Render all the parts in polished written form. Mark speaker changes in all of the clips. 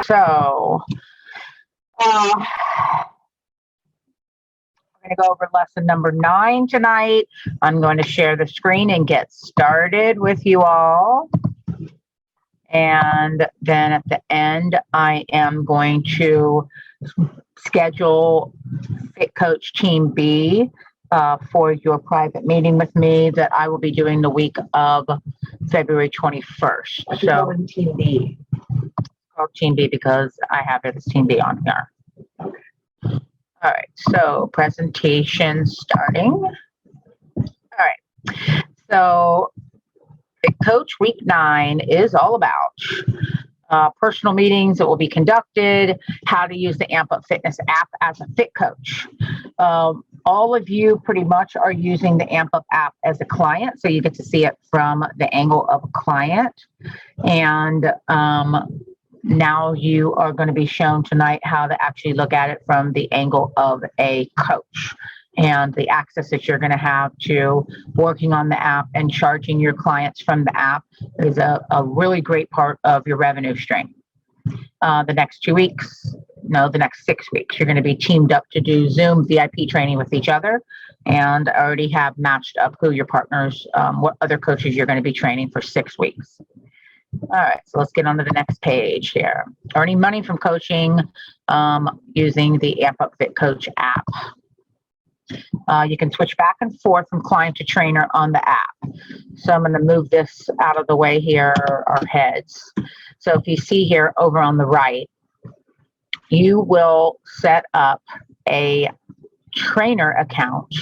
Speaker 1: So, we're going to go over lesson number 9 tonight. I'm going to share the screen and get started with you all. And then at the end, I am going to schedule Fit Coach Team B for your private meeting with me that I will be doing the week of February 21st. So
Speaker 2: Team B.
Speaker 1: Called Team B because I have it as Team B on here. Okay. All right, so presentation starting. All right, so Fit Coach Week 9 is all about personal meetings that will be conducted, how to use the Amp Up Fitness app as a fit coach. All of you pretty much are using the Amp Up app as a client, so you get to see it from the angle of a client. And now you are going to be shown tonight how to actually look at it from the angle of a coach and the access that you're going to have to working on the app and charging your clients from the app is a really great part of your revenue stream. The next 6 weeks, you're going to be teamed up to do Zoom VIP training with each other, and already have matched up who your partners, what other coaches you're going to be training for 6 weeks. All right, so let's get on to the next page here. Earning money from coaching using the Amp Up Fit Coach app. You can switch back and forth from client to trainer on the app. So I'm going to move this out of the way here, our heads. So if you see here over on the right, you will set up a trainer account,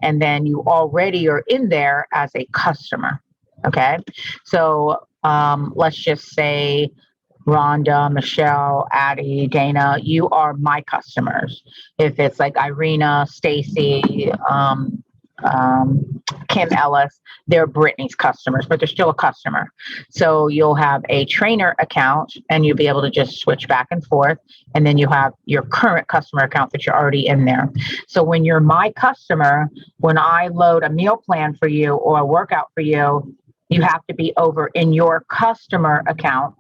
Speaker 1: and then you already are in there as a customer. Okay, so let's just say Rhonda, Michelle, Addie, Dana, you are my customers. If it's like Irina, Stacy, Kim Ellis, they're Brittany's customers, but they're still a customer. So you'll have a trainer account and you'll be able to just switch back and forth. And then you have your current customer account that you're already in there. So when you're my customer, when I load a meal plan for you or a workout for you, you have to be over in your customer account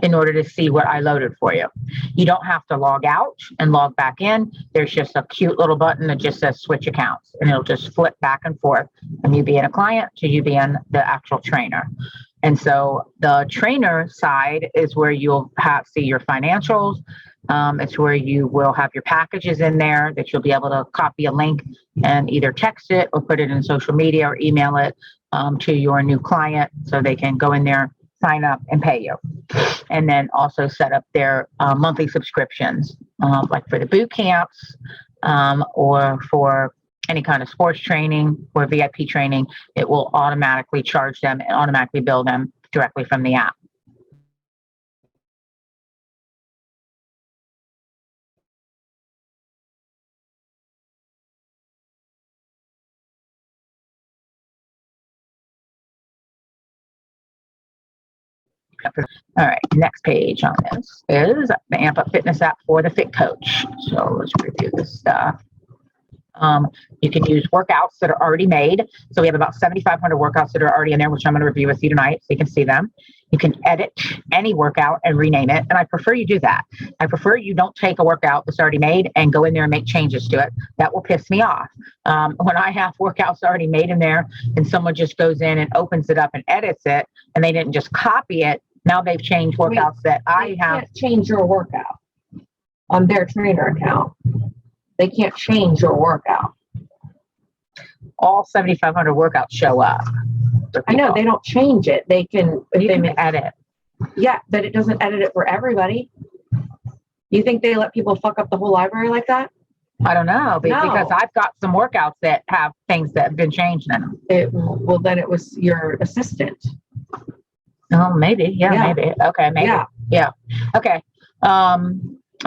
Speaker 1: in order to see what I loaded for you. You don't have to log out and log back in. There's just a cute little button that just says switch accounts, and it'll just flip back and forth from you being a client to you being the actual trainer. And so the trainer side is where you'll see your financials. It's where you will have your packages in there that you'll be able to copy a link and either text it or put it in social media or email it to your new client so they can go in there, sign up, and pay you. And then also set up their monthly subscriptions, like for the boot camps or for any kind of sports training or VIP training. It will automatically charge them and automatically bill them directly from the app. All right, next page on this is the Amp Up Fitness app for the Fit Coach. So let's review this stuff. You can use workouts that are already made. So we have about 7,500 workouts that are already in there, which I'm going to review with you tonight so you can see them. You can edit any workout and rename it. And I prefer you do that. I prefer you don't take a workout that's already made and go in there and make changes to it. That will piss me off. When I have workouts already made in there and someone just goes in and opens it up and edits it, and they didn't just copy it, now they've changed workouts that I have.
Speaker 2: Can't change your workout on their trainer account. They can't change your workout.
Speaker 1: All 7,500 workouts show up.
Speaker 2: I know they don't change it. They can
Speaker 1: edit.
Speaker 2: Yeah, but it doesn't edit it for everybody. You think they let people fuck up the whole library like that?
Speaker 1: I don't know, because I've got some workouts that have things that have been changed in them.
Speaker 2: Well, then it was your assistant.
Speaker 1: Oh, maybe. Yeah, maybe. Okay, maybe. Yeah. Okay.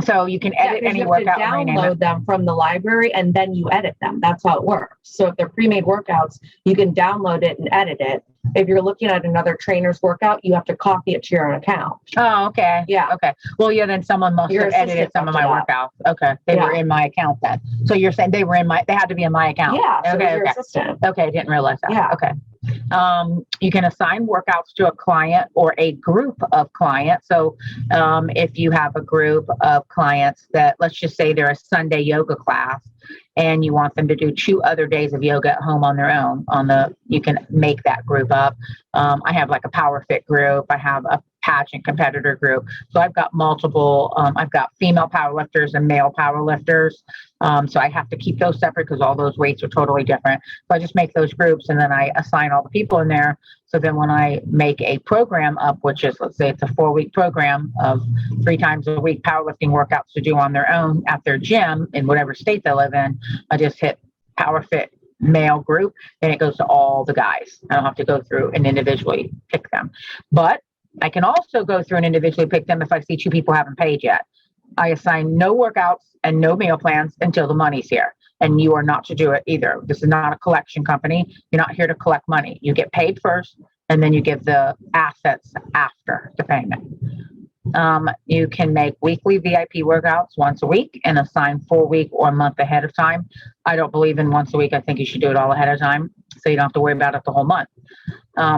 Speaker 1: So you can edit any workout and
Speaker 2: download them from the library and then you edit them. That's how it works. So if they're pre-made workouts, you can download it and edit it. If you're looking at another trainer's workout, you have to copy it to your own account.
Speaker 1: Oh, okay.
Speaker 2: Yeah.
Speaker 1: Okay. Well, yeah, then someone must have edited some of my workouts. Okay. They were in my account then. So you're saying they had to be in my account.
Speaker 2: Yeah. So
Speaker 1: okay.
Speaker 2: Your assistant.
Speaker 1: Okay. I didn't realize that.
Speaker 2: Yeah.
Speaker 1: Okay. You can assign workouts to a client or a group of clients. So if you have a group of clients that, let's just say they're a Sunday yoga class, and you want them to do 2 other days of yoga at home on their own, you can make that group up. I have like a power fit group. I have a pageant competitor group. So I've got multiple, I've got female powerlifters and male powerlifters. So I have to keep those separate because all those weights are totally different. So I just make those groups and then I assign all the people in there. So then when I make a program up, which is, let's say it's a 4-week program of 3 times a week powerlifting workouts to do on their own at their gym in whatever state they live in, I just hit power fit male group and it goes to all the guys. I don't have to go through and individually pick them. But I can also go through and individually pick them if I see 2 people haven't paid yet. I assign no workouts and no meal plans until the money's here. And you are not to do it either. This is not a collection company. You're not here to collect money. You get paid first, and then you give the assets after the payment. You can make weekly VIP workouts once a week and assign full week or month ahead of time. I don't believe in once a week. I think you should do it all ahead of time so you don't have to worry about it the whole month.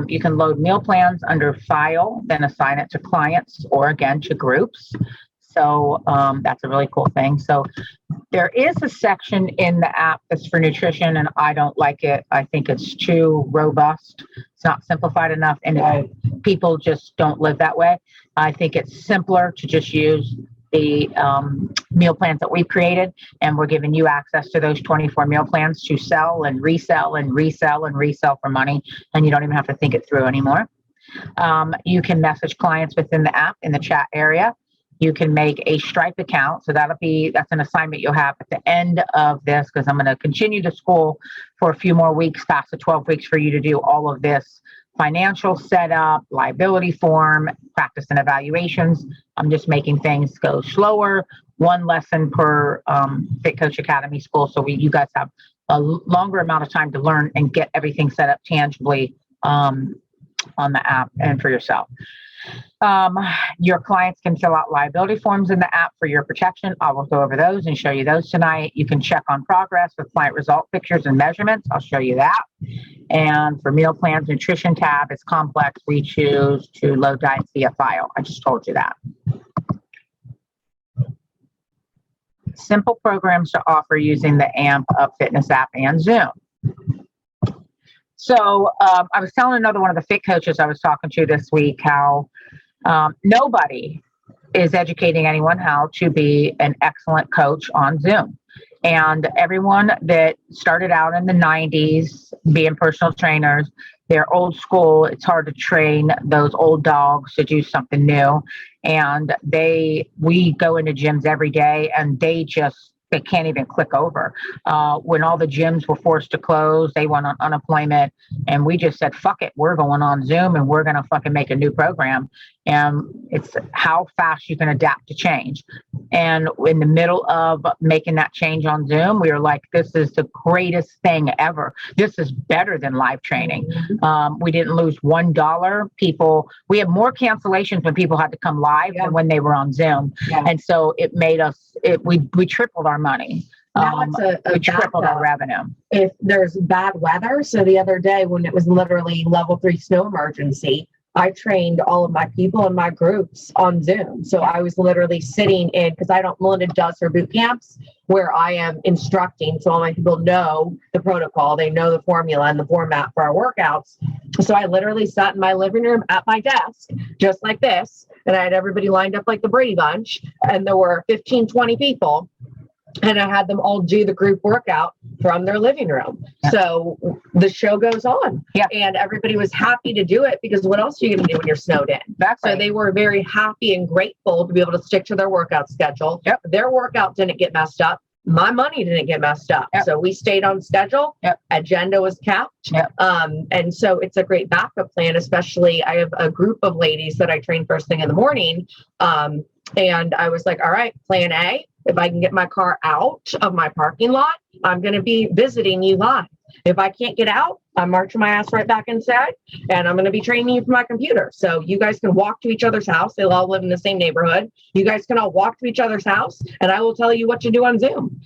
Speaker 1: You can load meal plans under file, then assign it to clients or again to groups. So that's a really cool thing. So there is a section in the app that's for nutrition, and I don't like it. I think it's too robust. It's not simplified enough, and people just don't live that way. I think it's simpler to just use the meal plans that we've created, and we're giving you access to those 24 meal plans to sell and resell and resell and resell for money, and you don't even have to think it through anymore. You can message clients within the app in the chat area. You can make a Stripe account. So that's an assignment you'll have at the end of this, because I'm going to continue the school for a few more weeks, past the 12 weeks, for you to do all of this financial setup, liability form, practice and evaluations. I'm just making things go slower, 1 lesson per Fit Coach Academy school. So you guys have a longer amount of time to learn and get everything set up tangibly on the app and for yourself. Your clients can fill out liability forms in the app for your protection. I will go over those and show you those tonight. You can check on progress with client result pictures and measurements. I'll show you that. And for meal plans, nutrition tab is complex. We choose to load diets via file. I just told you that. Simple programs to offer using the AMP Up Fitness app and Zoom. So I was telling another one of the fit coaches I was talking to this week how nobody is educating anyone how to be an excellent coach on Zoom. And everyone that started out in the 90s being personal trainers, they're old school. It's hard to train those old dogs to do something new. And we go into gyms every day and they can't even click over. When all the gyms were forced to close, they went on unemployment, and we just said, fuck it, we're going on Zoom and we're going to fucking make a new program. And it's how fast you can adapt to change. And in the middle of making that change on Zoom, we were like, this is the greatest thing ever. This is better than live training. We didn't lose $1. We had more cancellations when people had to come live than when they were on Zoom. Yeah. And so it made us, we tripled our money.
Speaker 2: Now it's
Speaker 1: we tripled our revenue.
Speaker 2: If there's bad weather. So the other day when it was literally level 3 snow emergency, I trained all of my people in my groups on Zoom. So I was literally sitting in, because I don't, Melinda does her boot camps where I am instructing. So all my people know the protocol, they know the formula and the format for our workouts. So I literally sat in my living room at my desk, just like this. And I had everybody lined up like the Brady Bunch. And there were 15, 20 people. And I had them all do the group workout from their living room. Yeah. So the show goes on. Yeah. And everybody was happy to do it because what else are you going to do when you're snowed in? Exactly. So they were very happy and grateful to be able to stick to their workout schedule. Yep. Their workout didn't get messed up. My money didn't get messed up. Yep. So we stayed on schedule. Yep. Agenda was kept. Yep. And so it's a great backup plan, especially I have a group of ladies that I train first thing in the morning. And I was like, all right, plan A, if I can get my car out of my parking lot, I'm going to be visiting you live. If I can't get out, I'm marching my ass right back inside and I'm going to be training you from my computer. So you guys can walk to each other's house. They'll all live in the same neighborhood. You guys can all walk to each other's house and I will tell you what to do on Zoom.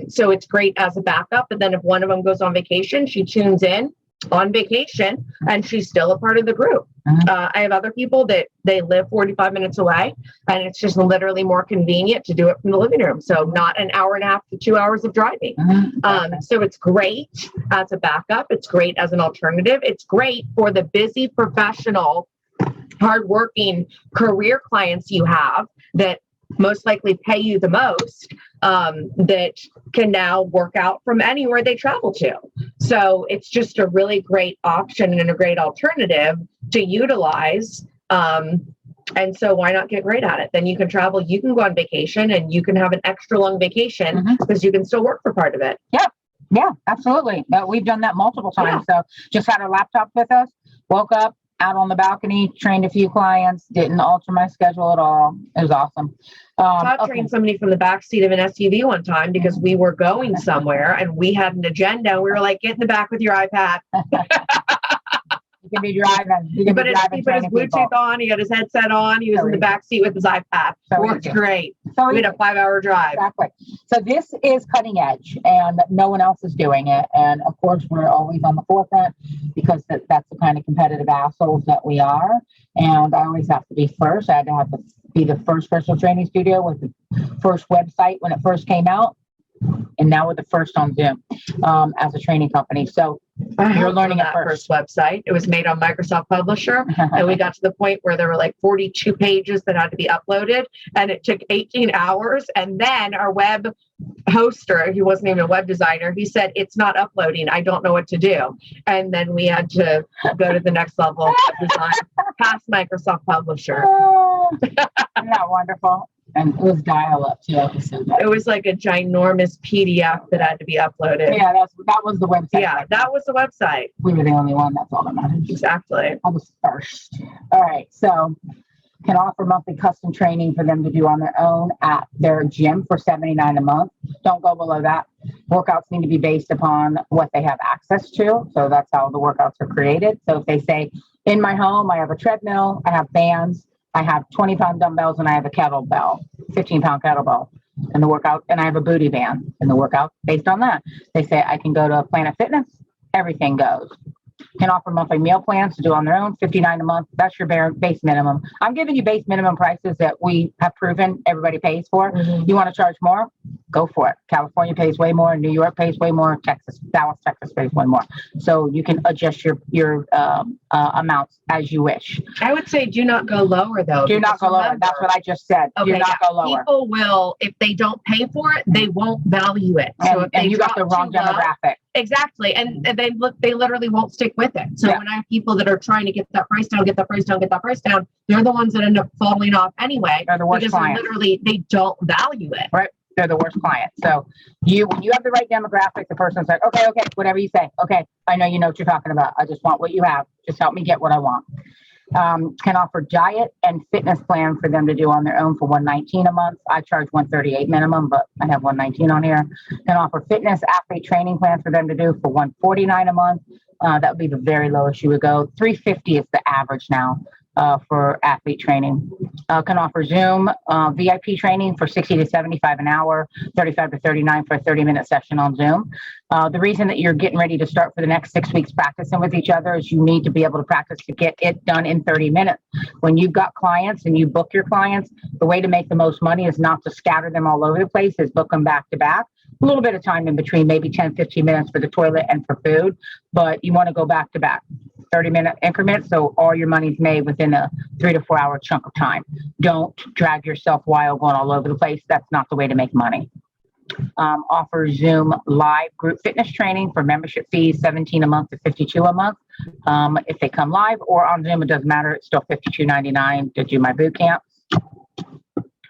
Speaker 2: So it's great as a backup. And then if one of them goes on vacation, she tunes in on vacation, and she's still a part of the group. I have other people that they live 45 minutes away, and it's just literally more convenient to do it from the living room. So not an hour and a half to 2 hours of driving. So it's great as a backup. It's great as an alternative. It's great for the busy professional, hardworking career clients you have that most likely pay you the most, that can now work out from anywhere they travel to. So it's just a really great option and a great alternative to utilize. And so why not get great at it? Then you can travel, you can go on vacation, and you can have an extra long vacation because you can still work for part of it.
Speaker 1: Yeah, absolutely. We've done that multiple times. So just had our laptop with us, woke up, out on the balcony, trained a few clients, didn't alter my schedule at all. It was awesome.
Speaker 2: Todd trained somebody from the back seat of an SUV one time because we were going somewhere and we had an agenda. We were like, get in the back with your iPad.
Speaker 1: You can be driving. You can
Speaker 2: But
Speaker 1: be
Speaker 2: he
Speaker 1: driving,
Speaker 2: put his
Speaker 1: training
Speaker 2: Bluetooth
Speaker 1: people.
Speaker 2: on. He had his headset on. He was in the back seat with his iPad.
Speaker 1: So
Speaker 2: Worked
Speaker 1: easy.
Speaker 2: great.
Speaker 1: So
Speaker 2: We had
Speaker 1: easy.
Speaker 2: a 5-hour drive.
Speaker 1: Exactly. So this is cutting edge, and no one else is doing it. And of course, we're always on the forefront because that's the kind of competitive assholes that we are. And I always have to be first. I had to be the first personal training studio with the first website when it first came out. And now we're the first on Zoom as a training company. So you're learning
Speaker 2: that
Speaker 1: it first.
Speaker 2: website. It was made on Microsoft Publisher. And we got to the point where there were like 42 pages that had to be uploaded, and it took 18 hours. And then our web hoster, he wasn't even a web designer, he said, it's not uploading. I don't know what to do. And then we had to go to the next level of design past Microsoft Publisher.
Speaker 1: Isn't that wonderful? And it was dial-up too. So
Speaker 2: It was like a ginormous PDF that had to be uploaded.
Speaker 1: yeah, that was the website.
Speaker 2: Yeah, that was the website.
Speaker 1: We were the only one. That's all that matters.
Speaker 2: Exactly.
Speaker 1: I was first. All right. So can offer monthly custom training for them to do on their own at their gym for $79 a month. Don't go below that. Workouts need to be based upon what they have access to. So that's how the workouts are created. So if they say, in my home, I have a treadmill, I have bands, I have 20-pound dumbbells, and I have a kettlebell, 15-pound kettlebell, and the workout, and I have a booty band, and the workout based on that. They say I can go to Planet Fitness, everything goes. Can offer monthly meal plans to do on their own, $59 a month. That's your base minimum. I'm giving you base minimum prices that we have proven everybody pays for. You want to charge more? Go for it. California pays way more. New York pays way more. Dallas, Texas pays way more. So you can adjust your amounts as you wish.
Speaker 2: I would say do not go lower, though.
Speaker 1: Do not go lower. That's what I just said.
Speaker 2: Okay,
Speaker 1: do not go lower.
Speaker 2: People will, if they don't pay for it, they won't value it. So if
Speaker 1: and you got the wrong demographic.
Speaker 2: Exactly. And they literally won't stick with it. So when I have people that are trying to get that price down, they're the ones that end up falling off anyway.
Speaker 1: They're the worst
Speaker 2: because
Speaker 1: clients.
Speaker 2: literally they don't value it.
Speaker 1: Right. They're the worst clients. So when you have the right demographic, the person's like, okay, whatever you say. Okay, I know you know what you're talking about. I just want what you have. Just help me get what I want. Can offer diet and fitness plan for them to do on their own for $119 a month. I charge $138 minimum, but I have $119 on here. Can offer fitness athlete training plans for them to do for $149 a month. That would be the very lowest you would go. $350 is the average now for athlete training. Can offer Zoom VIP training for $60 to $75 an hour, $35 to $39 for a 30-minute session on Zoom. The reason that you're getting ready to start for the next 6 weeks practicing with each other is you need to be able to practice to get it done in 30 minutes. When you've got clients and you book your clients, the way to make the most money is not to scatter them all over the place, is book them back to back. A little bit of time in between, maybe 10, 15 minutes for the toilet and for food, but you want to go back to back, 30-minute increments. So all your money's made within a 3 to 4 hour chunk of time. Don't drag yourself wild going all over the place. That's not the way to make money. Offer Zoom live group fitness training for membership fees, $17 a month to $52 a month. If they come live or on Zoom, it doesn't matter. It's still $52.99 to do my boot camp.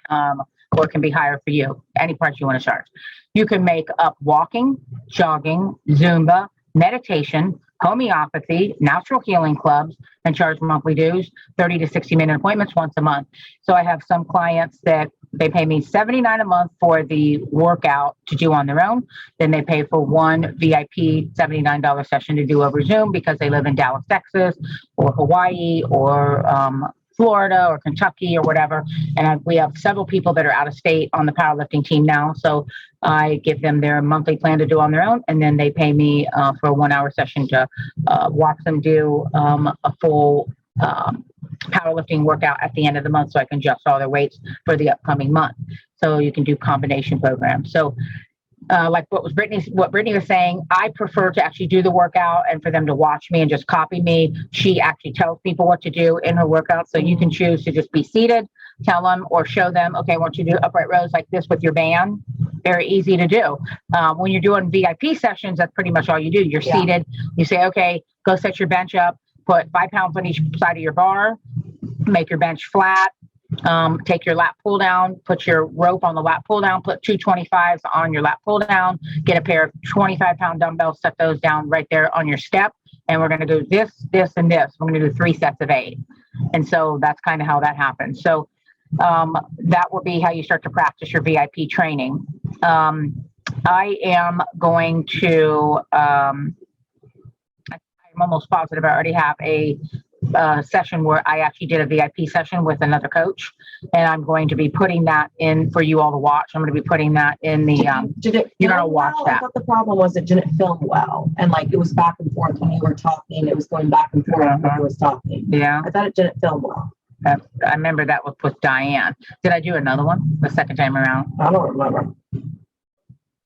Speaker 1: Or it can be higher for you, any price you want to charge. You can make up walking, jogging, Zumba, meditation, homeopathy, natural healing clubs, and charge monthly dues, 30 to 60-minute appointments once a month. So I have some clients that they pay me $79 a month for the workout to do on their own. Then they pay for one VIP $79 session to do over Zoom because they live in Dallas, Texas, or Hawaii, or Florida or Kentucky or whatever. And we have several people that are out of state on the powerlifting team now. So I give them their monthly plan to do on their own, and then they pay me for a 1 hour session to watch them do a full powerlifting workout at the end of the month, so I can adjust all their weights for the upcoming month. So you can do combination programs. So like what Brittany was saying, I prefer to actually do the workout and for them to watch me and just copy me. She actually tells people what to do in her workout. So you can choose to just be seated, tell them, or show them, okay, I want you to do upright rows like this with your band. Very easy to do. When you're doing VIP sessions, that's pretty much all you do. You're seated. You say, okay, go set your bench up, put 5 pounds on each side of your bar, make your bench flat. Take your lat pull down, put your rope on the lat pull down, put 2 25s on your lat pull down, get a pair of 25-pound dumbbells, set those down right there on your step. And we're going to do this, this, and this. We're going to do 3 sets of 8. And so that's kind of how that happens. So that will be how you start to practice your VIP training. I am going to, I'm almost positive I already have a session where I actually did a VIP session with another coach, and I'm going to be putting that in for you all to watch. I'm going to be putting that in the,
Speaker 2: did it
Speaker 1: you're going to watch
Speaker 2: well?
Speaker 1: that.
Speaker 2: I thought the problem was it didn't film well. And like it was back and forth when you were talking, it was going back and forth when I was talking.
Speaker 1: Yeah.
Speaker 2: I thought it didn't film well.
Speaker 1: I remember that was with Diane. Did I do another one the second time around?
Speaker 2: I don't remember.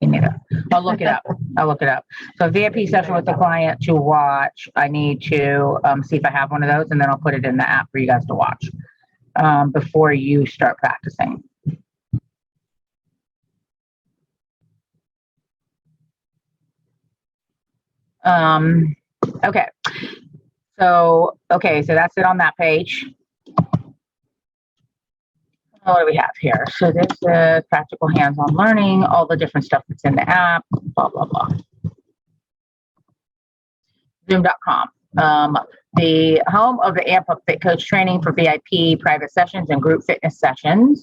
Speaker 1: Me neither. I'll look it up. So VIP session with the client to watch. I need to see if I have one of those, and then I'll put it in the app for you guys to watch before you start practicing. Okay. So that's it on that page. What do we have here? So this is practical hands-on learning, all the different stuff that's in the app, blah, blah, blah. Zoom.com. The home of the Amp Up Fit Coach training for VIP private sessions and group fitness sessions.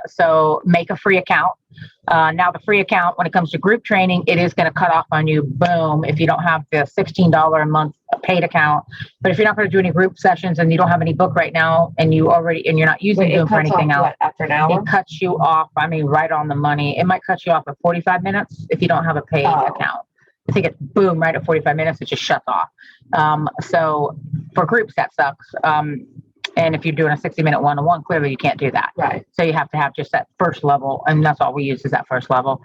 Speaker 1: So make a free account. Now the free account, when it comes to group training, it is going to cut off on you, boom, if you don't have the $16 a month paid account. But if you're not going to do any group sessions and you don't have any book right now and you're not using Zoom for anything else,
Speaker 2: after an hour?
Speaker 1: it cuts you off. I mean, right on the money. It might cut you off at 45 minutes if you don't have a paid account. I think it's boom, right at 45 minutes, it just shuts off. So for groups, that sucks. And if you're doing a 60-minute one-on-one, clearly you can't do that.
Speaker 2: Right.
Speaker 1: So you have to have just that first level, and that's all we use is that first level.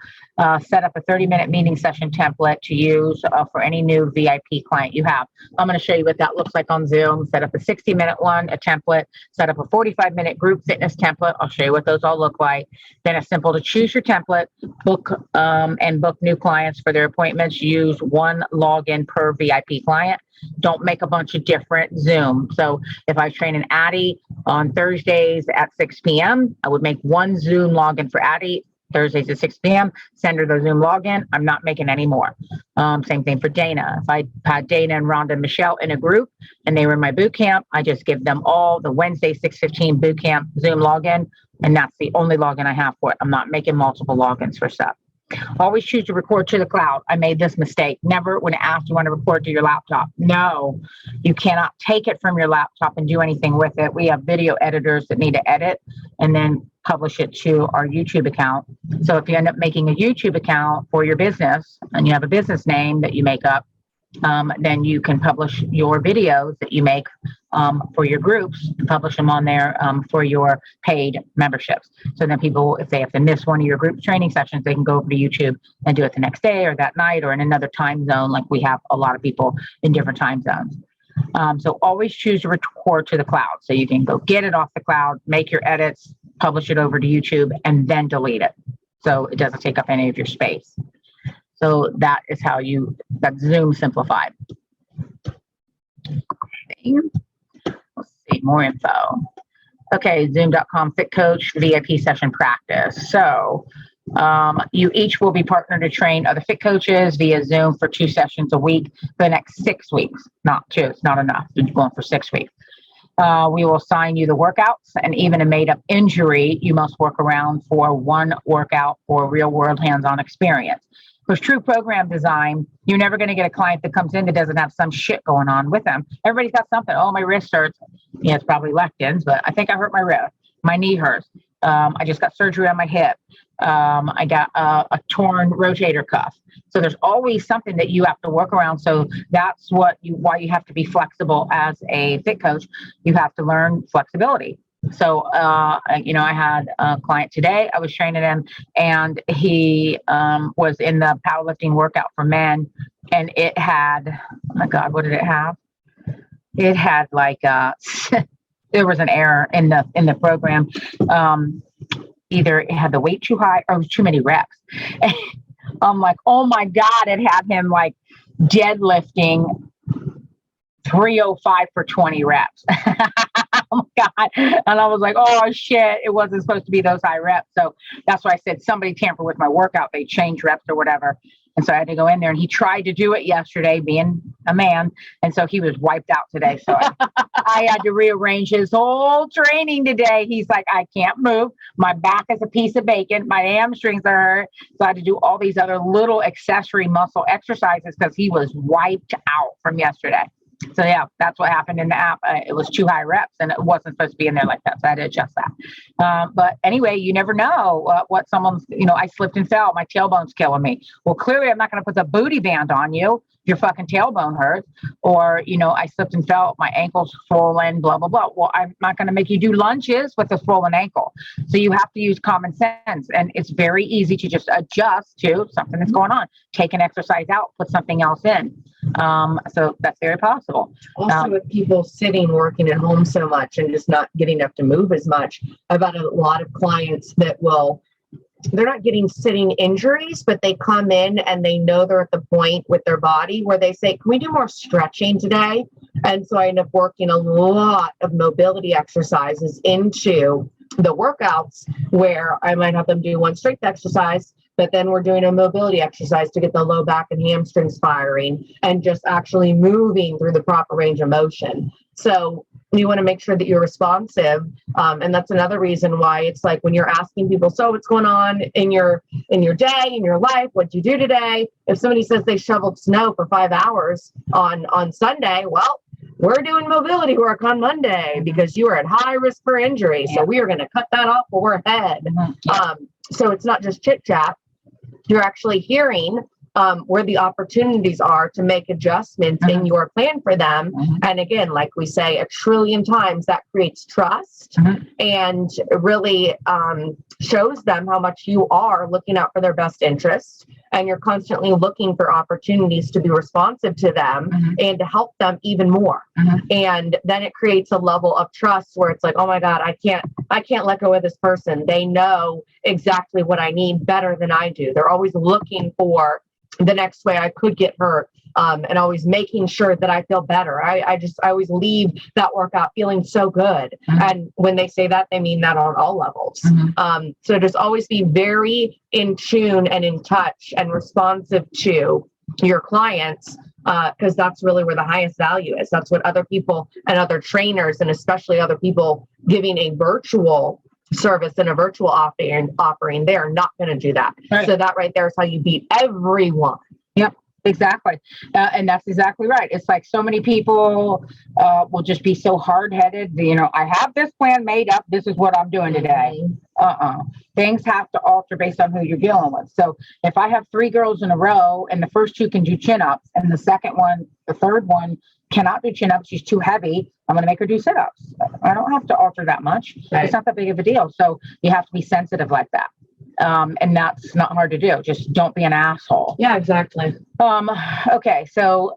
Speaker 1: Set up a 30-minute meeting session template to use for any new VIP client you have. I'm going to show you what that looks like on Zoom. Set up a 60-minute one, a template. Set up a 45-minute group fitness template. I'll show you what those all look like. Then it's simple to choose your template, book new clients for their appointments. Use one login per VIP client. Don't make a bunch of different Zoom. So if I train an Addie on Thursdays at 6 p.m., I would make one Zoom login for Addie, Thursdays at 6 p.m., send her the Zoom login. I'm not making any more. Same thing for Dana. If I had Dana and Rhonda and Michelle in a group and they were in my boot camp, I just give them all the Wednesday 6:15 boot camp Zoom login, and that's the only login I have for it. I'm not making multiple logins for stuff. Always choose to record to the cloud. I made this mistake. Never, when asked, you want to record to your laptop. No, you cannot take it from your laptop and do anything with it. We have video editors that need to edit and then publish it to our YouTube account. So if you end up making a YouTube account for your business and you have a business name that you make up, then you can publish your videos that you make for your groups and publish them on there for your paid memberships. So then people, if they have to miss one of your group training sessions, they can go over to YouTube and do it the next day or that night or in another time zone. Like we have a lot of people in different time zones. So always choose to record to the cloud. So you can go get it off the cloud, make your edits, publish it over to YouTube, and then delete it. So it doesn't take up any of your space. So that is how that's Zoom simplified. Let's see, more info. Okay, Zoom.com Fit Coach VIP session practice. So you each will be partnered to train other fit coaches via Zoom for 2 sessions a week for the next 6 weeks. Not 2, it's not enough. You're going for 6 weeks. We will assign you the workouts, and even a made-up injury you must work around for one workout for real-world hands-on experience. Because true program design, you're never going to get a client that comes in that doesn't have some shit going on with them. Everybody's got something. Oh, my wrist hurts. Yeah, it's probably lectins, but I think I hurt my wrist. My knee hurts. I just got surgery on my hip. I got a torn rotator cuff. So there's always something that you have to work around. So that's why you have to be flexible as a fit coach. You have to learn flexibility. So, I had a client today. I was training him, and he was in the powerlifting workout for men, and it had, oh my God, what did it have? It had like there was an error in the program. Either it had the weight too high or it was too many reps. I'm like, oh my God, it had him like deadlifting 305 for 20 reps. Oh my God. And I was like, oh shit, it wasn't supposed to be those high reps. So that's why I said somebody tampered with my workout. They changed reps or whatever. And so I had to go in there, and he tried to do it yesterday, being a man. And so he was wiped out today. So I had to rearrange his whole training today. He's like, I can't move. My back is a piece of bacon. My hamstrings are hurt. So I had to do all these other little accessory muscle exercises because he was wiped out from yesterday. So yeah, that's what happened in the app. It was too high reps, and it wasn't supposed to be in there like that. So I had to adjust that. But anyway, you never know what someone's, I slipped and fell. My tailbone's killing me. Well, clearly I'm not going to put the booty band on you if your fucking tailbone hurts. Or, I slipped and fell. My ankle's swollen, blah, blah, blah. Well, I'm not going to make you do lunges with a swollen ankle. So you have to use common sense. And it's very easy to just adjust to something that's going on. Take an exercise out, put something else in. So that's very possible.
Speaker 2: Also, with people sitting, working at home so much and just not getting up to move as much, I've had a lot of clients that they're not getting sitting injuries, but they come in and they know they're at the point with their body where they say, can we do more stretching today? And so I end up working a lot of mobility exercises into the workouts where I might have them do one strength exercise, but then we're doing a mobility exercise to get the low back and hamstrings firing and just actually moving through the proper range of motion. So you want to make sure that you're responsive. And that's another reason why it's like when you're asking people, so what's going on in your day, in your life? What'd you do today? If somebody says they shoveled snow for 5 hours on Sunday, well, we're doing mobility work on Monday because you are at high risk for injury. So we are going to cut that off while we're ahead. So it's not just chit chat. You're actually hearing where the opportunities are to make adjustments in your plan for them. And again, like we say 1 trillion times, that creates trust and really shows them how much you are looking out for their best interests. And you're constantly looking for opportunities to be responsive to them and to help them even more. And then it creates a level of trust where it's like, oh my God, I can't let go of this person. They know exactly what I need better than I do. They're always looking for the next way I could get hurt, and always making sure that I feel better. I always leave that workout feeling so good. And when they say that, they mean that on all levels. So just always be very in tune and in touch and responsive to your clients, because that's really where the highest value is. That's what other people and other trainers, and especially other people giving a virtual service and a virtual offering, they are not going to do that. Right. So that right there is how you beat everyone.
Speaker 1: Yep, exactly. And that's exactly right. It's like so many people will just be so hard-headed. I have this plan made up. This is what I'm doing today. Things have to alter based on who you're dealing with. So if I have 3 girls in a row and the first 2 can do chin-ups and the third one cannot do chin-ups, she's too heavy, I'm going to make her do sit-ups. I don't have to alter that much. Right. It's not that big of a deal. So you have to be sensitive like that. And that's not hard to do. Just don't be an asshole.
Speaker 2: Yeah, exactly.
Speaker 1: Okay. So,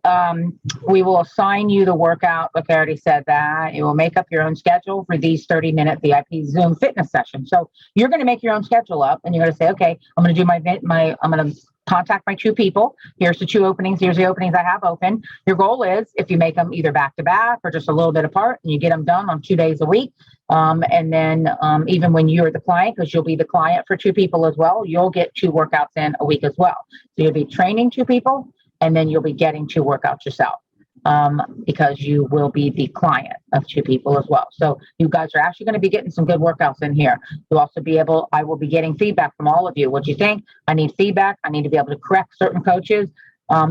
Speaker 1: we will assign you the workout. Like I already said that. You will make up your own schedule for these 30-minute VIP Zoom fitness sessions. So you're going to make your own schedule up, and you're going to say, okay, I'm going to do I'm going to contact my 2 people. Here's the 2 openings. Here's the openings I have open. Your goal is, if you make them either back to back or just a little bit apart, and you get them done on 2 days a week. And then even when you're the client, because you'll be the client for 2 people as well, you'll get 2 workouts in a week as well. So you'll be training 2 people, and then you'll be getting 2 workouts yourself. because you will be the client of two people as well. So you guys are actually going to be getting some good workouts in here. You'll also be able, I will be getting feedback from all of you. What do you think? I need feedback. I need to be able to correct certain coaches.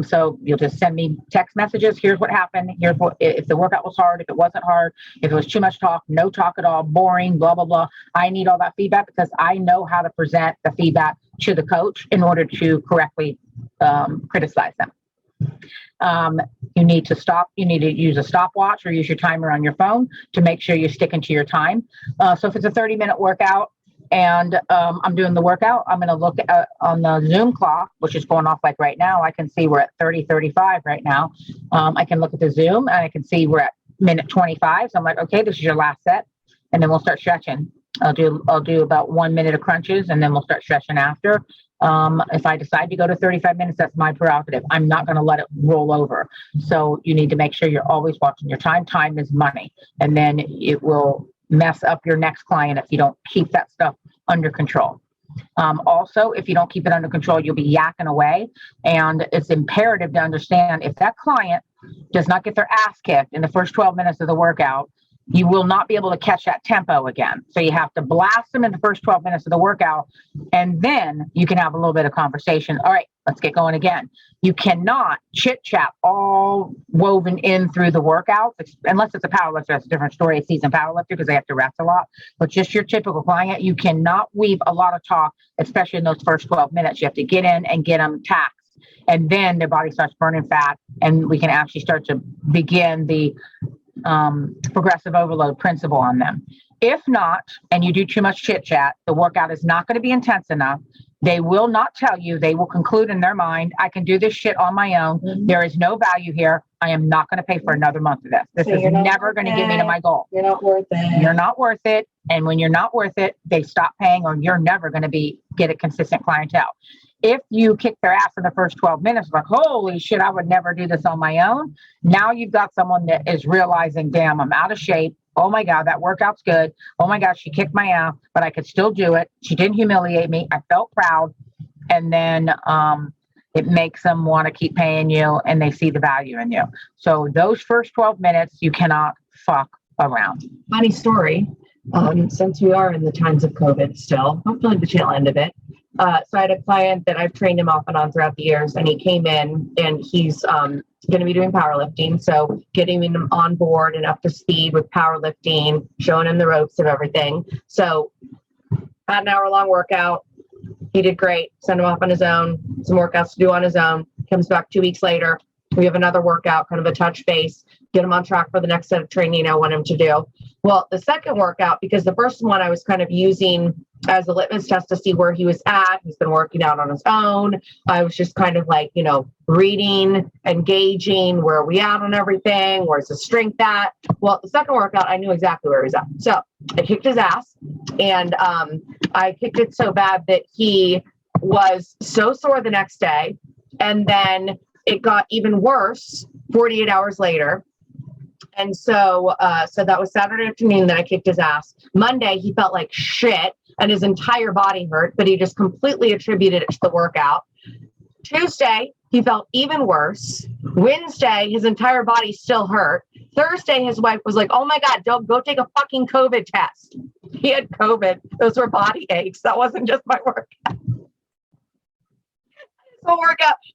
Speaker 1: So you'll just send me text messages. Here's what happened. Here's what, if the workout was hard, if it wasn't hard, if it was too much talk, no talk at all, boring, blah, blah, blah. I need all that feedback because I know how to present the feedback to the coach in order to correctly criticize them. You need to stop. You need to use a stopwatch or use your timer on your phone to make sure you're sticking to your time. So if it's a 30-minute workout and I'm doing the workout, I'm going to look at on the Zoom clock, which is going off like right now. I can see we're at 30:35 right now. I can look at the Zoom and I can see we're at minute 25. So I'm like, okay, this is your last set. And then we'll start stretching. I'll do about 1 minute of crunches and then we'll start stretching after. If I decide to go to 35 minutes, that's my prerogative. I'm not going to let it roll over. So you need to make sure you're always watching your time. Time is money. And then it will mess up your next client if you don't keep that stuff under control. Also, if you don't keep it under control, you'll be yakking away. And it's imperative to understand if that client does not get their ass kicked in the first 12 minutes of the workout, you will not be able to catch that tempo again. So you have to blast them in the first 12 minutes of the workout, and then you can have a little bit of conversation. All right, let's get going again. You cannot chit chat all woven in through the workouts, unless it's a powerlifter. That's a different story, a seasoned powerlifter, because they have to rest a lot. But just your typical client, you cannot weave a lot of talk, especially in those first 12 minutes. You have to get in and get them taxed. And then their body starts burning fat, and we can actually start to begin the progressive overload principle on them. If not, and you do too much chit chat, the workout is not going to be intense enough. They will not tell you. They will conclude in their mind, I can do this shit on my own. Mm-hmm. There is no value here. I am not going to pay for another month of this. This is never going to get me to my goal.
Speaker 2: You're not worth it.
Speaker 1: You're not worth it. And when you're not worth it, they stop paying, or you're never going to get a consistent clientele. If you kick their ass in the first 12 minutes, like, holy shit, I would never do this on my own. Now you've got someone that is realizing, damn, I'm out of shape. Oh my God, that workout's good. Oh my God, she kicked my ass, but I could still do it. She didn't humiliate me. I felt proud. And then it makes them want to keep paying you, and they see the value in you. So those first 12 minutes, you cannot fuck around.
Speaker 2: Funny story. Since we are in the times of COVID still, hopefully the tail end of it. So I had a client that I've trained him off and on throughout the years, and he came in and he's going to be doing powerlifting. So getting him on board and up to speed with powerlifting, showing him the ropes of everything. So had an hour-long workout. He did great. Sent him off on his own. Some workouts to do on his own. Comes back 2 weeks later. We have another workout, kind of a touch base, get him on track for the next set of training I want him to do. Well, the second workout, because the first one I was kind of using as a litmus test to see where he was at. He's been working out on his own. I was just kind of like, reading, engaging, where are we at on everything? Where's the strength at? Well, the second workout, I knew exactly where he was at. So I kicked his ass, and I kicked it so bad that he was so sore the next day. And then it got even worse 48 hours later. And so that was Saturday afternoon that I kicked his ass. Monday, he felt like shit and his entire body hurt, but he just completely attributed it to the workout. Tuesday, he felt even worse. Wednesday, his entire body still hurt. Thursday, his wife was like, oh my God, don't go take a fucking COVID test. He had COVID. Those were body aches. That wasn't just my workout.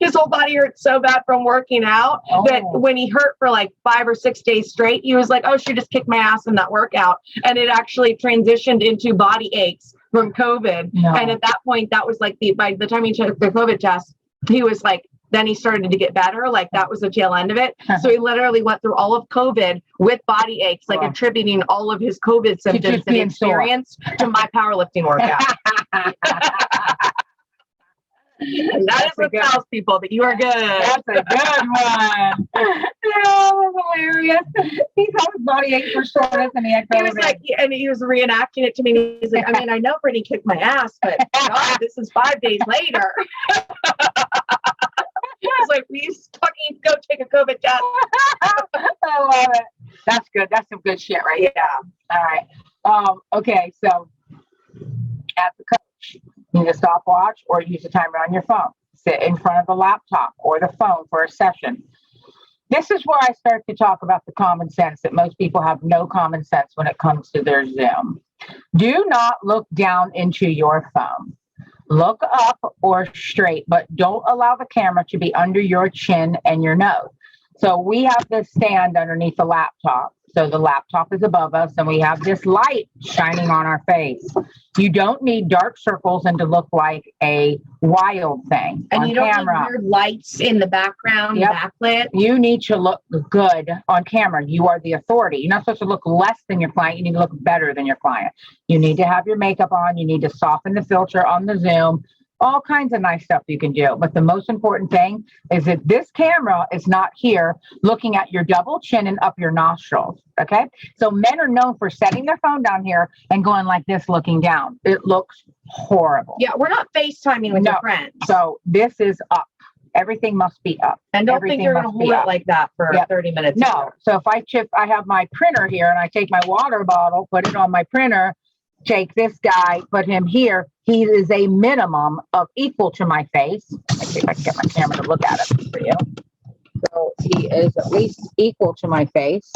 Speaker 2: His whole body hurt so bad from working out that when he hurt for like 5 or 6 days straight, he was like, oh, she just kicked my ass in that workout. And it actually transitioned into body aches from COVID. No. And at that point, that was like by the time he took the COVID test, he was like, then he started to get better. Like that was the tail end of it. So he literally went through all of COVID with body aches, like attributing all of his COVID symptoms that he experienced to my powerlifting workout. And that is what tells people that you are good.
Speaker 1: That's a good one. Oh, hilarious. He's had his body ache for shortness, and he was like,
Speaker 2: and he was reenacting it to me. He's like, I mean, I know Brittany kicked my ass, but God, this is 5 days later. He was like, please fucking go take a COVID test.
Speaker 1: I love it. That's good. That's some good shit right there. All right. Okay, so at the coach, you need a stopwatch or use a timer on your phone. Sit in front of the laptop or the phone for a session. this is where I start to talk about the common sense that most people have no common sense when it comes to their Zoom. Do not look down into your phone. Look up or straight, but don't allow the camera to be under your chin and your nose. So we have this stand underneath the laptop. So the laptop is above us and we have this light shining on our face. You don't need dark circles and to look like a wild thing
Speaker 2: And
Speaker 1: on
Speaker 2: you don't
Speaker 1: camera.
Speaker 2: need weird lights in the background,
Speaker 1: Yep.
Speaker 2: backlit.
Speaker 1: You need to look good on camera. You are the authority. You're not supposed to look less than your client. You need to look better than your client. You need to have your makeup on. You need to soften the filter on the Zoom. All kinds of nice stuff you can do. But the most important thing is that this camera is not here looking at your double chin and up your nostrils. Okay. So men are known for setting their phone down here and going like this, looking down. It looks horrible.
Speaker 2: Yeah, we're not FaceTiming with
Speaker 1: No.
Speaker 2: your friends.
Speaker 1: So this is up. Everything must be up.
Speaker 2: And don't
Speaker 1: everything
Speaker 2: think you're going to
Speaker 1: must be
Speaker 2: hold it
Speaker 1: up.
Speaker 2: like that for
Speaker 1: Yep.
Speaker 2: 30 minutes.
Speaker 1: No. So if I have my printer here and I take my water bottle, put it on my printer, take this guy, put him here. He is a minimum of equal to my face. Let me see if I can get my camera to look at it for you. So he is at least equal to my face,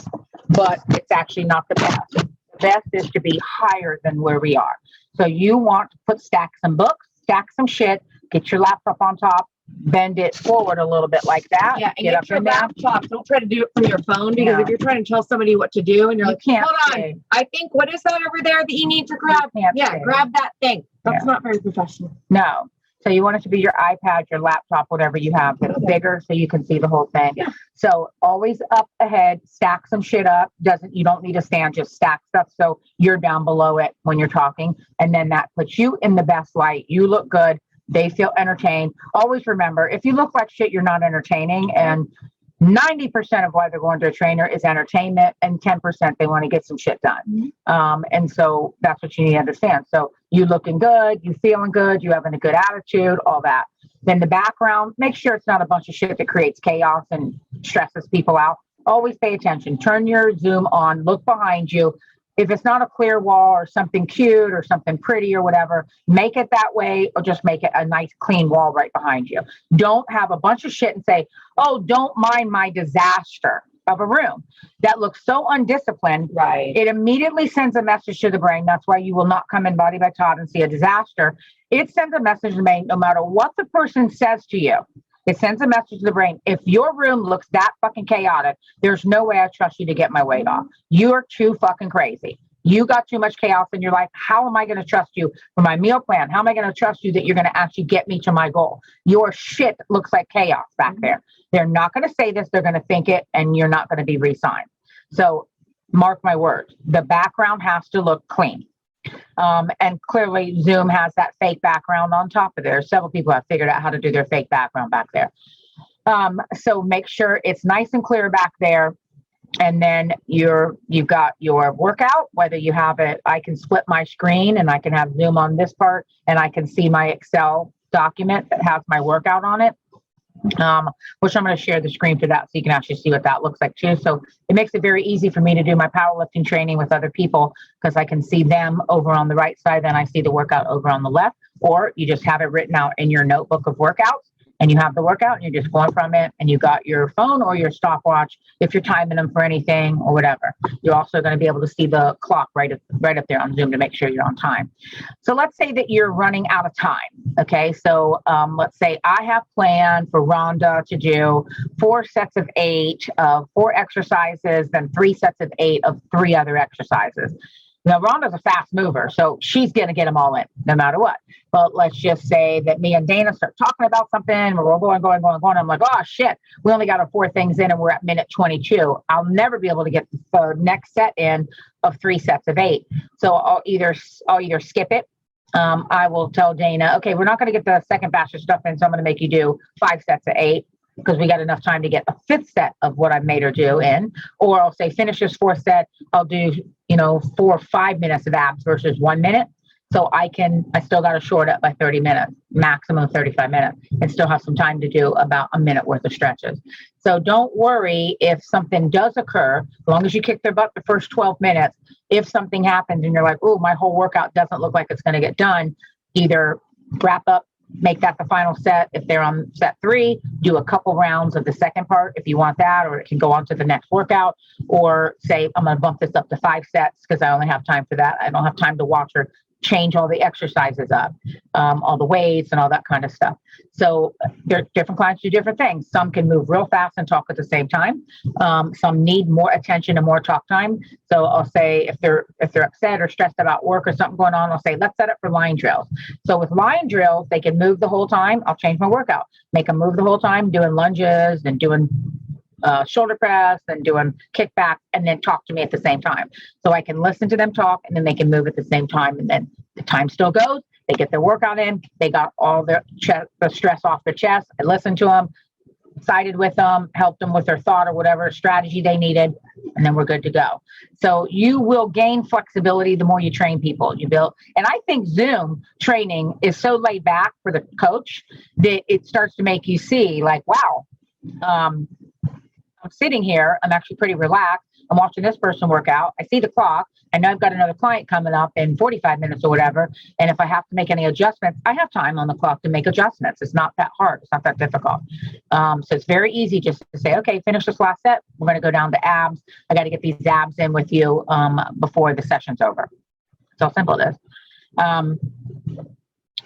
Speaker 1: but it's actually not the best. The best is to be higher than where we are. So you want to stack some books, stack some shit, get your laptop on top, bend it forward a little bit like that.
Speaker 2: Yeah, and
Speaker 1: get up
Speaker 2: get your
Speaker 1: and down.
Speaker 2: laptop. Don't try to do it from your phone because
Speaker 1: No.
Speaker 2: if you're trying to tell somebody what to do and you're
Speaker 1: You
Speaker 2: like,
Speaker 1: can't
Speaker 2: hold on,
Speaker 1: say.
Speaker 2: I think what is that over there that you need to grab?
Speaker 1: You can't
Speaker 2: Yeah,
Speaker 1: say.
Speaker 2: grab that thing. That's
Speaker 1: Yeah.
Speaker 2: not very professional.
Speaker 1: No. So you want it to be your iPad, your laptop, whatever you have that's bigger so you can see the whole thing.
Speaker 2: Yeah.
Speaker 1: So always up ahead, stack some shit up. You don't need a stand, just stack stuff so you're down below it when you're talking. And then that puts you in the best light. You look good. They feel entertained. Always remember, if you look like shit, you're not entertaining. And 90% of why they're going to a trainer is entertainment, and 10% they want to get some shit done. And so that's what you need to understand. So you looking good, you feeling good, you having a good attitude, all that. Then the background, make sure it's not a bunch of shit that creates chaos and stresses people out. Always pay attention. Turn your Zoom on, look behind you. If it's not a clear wall or something cute or something pretty or whatever, make it that way, or just make it a nice clean wall right behind you. Don't have a bunch of shit and say, oh, don't mind my disaster of a room. That looks so undisciplined.
Speaker 2: Right.
Speaker 1: It immediately sends a message to the brain. That's why you will not come in Body by Todd and see a disaster. It sends a message to the brain no matter what the person says to you. It sends a message to the brain. If your room looks that fucking chaotic, there's no way I trust you to get my weight off. You're too fucking crazy. You got too much chaos in your life. How am I going to trust you for my meal plan? How am I going to trust you that you're going to actually get me to my goal? Your shit looks like chaos back there. They're not going to say this. They're going to think it, and you're not going to be re-signed. So mark my words. The background has to look clean. And clearly Zoom has that fake background on top of there. Several people have figured out how to do their fake background back there. So make sure it's nice and clear back there. And then you've got your workout, whether you have it, I can split my screen and I can have Zoom on this part and I can see my Excel document that has my workout on it. Which I'm going to share the screen for that so you can actually see what that looks like too. So it makes it very easy for me to do my powerlifting training with other people because I can see them over on the right side, then I see the workout over on the left, or you just have it written out in your notebook of workouts and you have the workout and you're just going from it and you got your phone or your stopwatch if you're timing them for anything or whatever. You're also going to be able to see the clock right up there on Zoom to make sure you're on time. So let's say that you're running out of time. Okay. So let's say I have planned for Rhonda to do 4 sets of 8 of 4 exercises, then 3 sets of 8 of 3 other exercises. Now, Rhonda's a fast mover, so she's going to get them all in no matter what. But let's just say that me and Dana start talking about something. We're going. I'm like, oh, shit, we only got our 4 things in and we're at minute 22. I'll never be able to get the next set in of 3 sets of 8. So I'll either skip it. I will tell Dana, okay, we're not going to get the second batch of stuff in, so I'm going to make you do 5 sets of 8. Because we got enough time to get the 5th set of what I've made her do in. Or I'll say, finish this 4th set. I'll do, 4 or 5 minutes of abs versus 1 minute. So I still got to short up by 30 minutes, maximum 35 minutes, and still have some time to do about a minute worth of stretches. So don't worry if something does occur, as long as you kick their butt the first 12 minutes. If something happens and you're like, oh, my whole workout doesn't look like it's going to get done, either wrap up make that the final set. If they're on set 3, do a couple rounds of the second part if you want that, or it can go on to the next workout, or say, I'm going to bump this up to 5 sets because I only have time for that. I don't have time to watch her change all the exercises up, all the weights and all that kind of stuff. So different clients do different things. Some can move real fast and talk at the same time. Some need more attention and more talk time. So I'll say if they're upset or stressed about work or something going on, I'll say, let's set up for line drills. So with line drills, they can move the whole time. I'll change my workout, make them move the whole time, doing lunges and doing shoulder press and doing kickback, and then talk to me at the same time. So I can listen to them talk, and then they can move at the same time. And then the time still goes. They get their workout in. They got all the stress off their chest. I listened to them, sided with them, helped them with their thought or whatever strategy they needed, and then we're good to go. So you will gain flexibility the more you train people. You build, and I think Zoom training is so laid back for the coach that it starts to make you see like, wow, I'm sitting here, I'm actually pretty relaxed. I'm watching this person work out. I see the clock. I know I've got another client coming up in 45 minutes or whatever. And if I have to make any adjustments, I have time on the clock to make adjustments. It's not that hard. It's not that difficult. So it's very easy just to say, okay, finish this last set. We're going to go down to abs. I got to get these abs in with you before the session's over. It's how simple it is.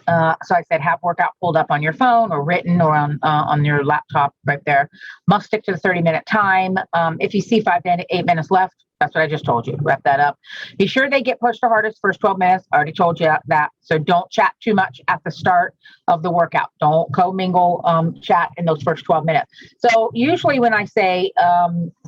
Speaker 1: So I said, have workout pulled up on your phone or written or on your laptop right there. Must stick to the 30-minute time. If you see 8 minutes left, that's what I just told you. Wrap that up. Be sure they get pushed the hardest first 12 minutes. I already told you that. So don't chat too much at the start of the workout. Don't commingle chat in those first 12 minutes. So usually when I say,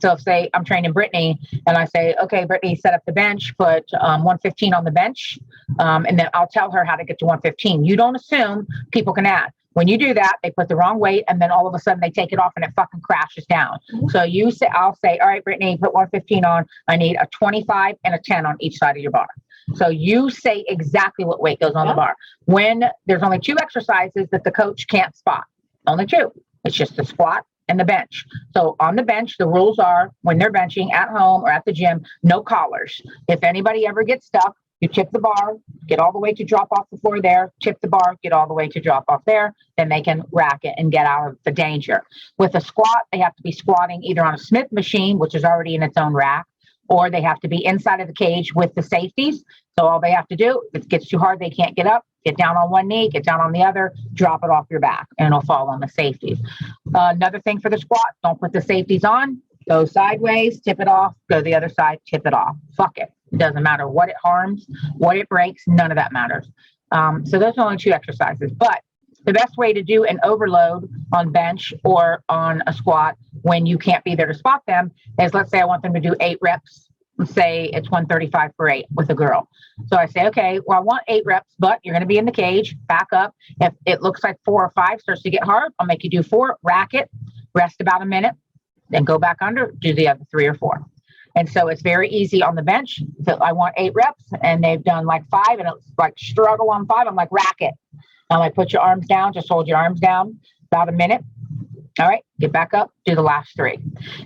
Speaker 1: so if say I'm training Brittany and I say, okay, Brittany, set up the bench, put 115 on the bench. And then I'll tell her how to get to 115. You don't assume people can add. When you do that, they put the wrong weight, and then all of a sudden they take it off and it fucking crashes down. So I'll say, all right, Brittany, put 115 on. I need a 25 and a 10 on each side of your bar. So you say exactly what weight goes on the bar. When there's only 2 exercises that the coach can't spot, only 2. It's just the squat and the bench. So on the bench, the rules are when they're benching at home or at the gym, no collars. If anybody ever gets stuck, you tip the bar, get all the way to drop off the floor there, tip the bar, get all the way to drop off there, then they can rack it and get out of the danger. With a squat, they have to be squatting either on a Smith machine, which is already in its own rack, or they have to be inside of the cage with the safeties. So all they have to do, if it gets too hard, they can't get up, get down on one knee, get down on the other, drop it off your back, and it'll fall on the safeties. Another thing for the squat, don't put the safeties on, go sideways, tip it off, go the other side, tip it off. Fuck it. It doesn't matter what it harms, what it breaks, none of that matters. So those are only 2 exercises. But the best way to do an overload on bench or on a squat when you can't be there to spot them is, let's say I want them to do 8 reps. Let's say it's 135 for 8 with a girl. So I say, okay, well, I want 8 reps, but you're going to be in the cage, back up. If it looks like 4 or 5 starts to get hard, I'll make you do 4, rack it, rest about a minute, then go back under, do the other 3 or 4. And so it's very easy on the bench. So I want 8 reps and they've done like 5 and it's like struggle on 5. I'm like, rack it. I'm like, put your arms down, just hold your arms down about a minute. All right, get back up, do the last 3.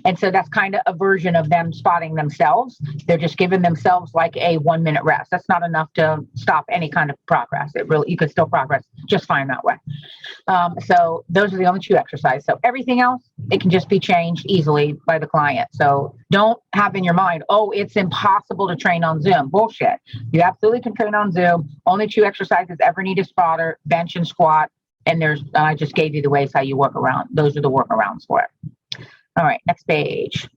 Speaker 1: And so that's kind of a version of them spotting themselves. They're just giving themselves like a 1-minute rest. That's not enough to stop any kind of progress. You could still progress just fine that way. So those are the only 2 exercises. So everything else, it can just be changed easily by the client. So don't have in your mind, oh, it's impossible to train on Zoom. Bullshit. You absolutely can train on Zoom. Only 2 exercises ever need a spotter, bench and squat. And I just gave you the ways how you work around. Those are the workarounds for it. All right, next page.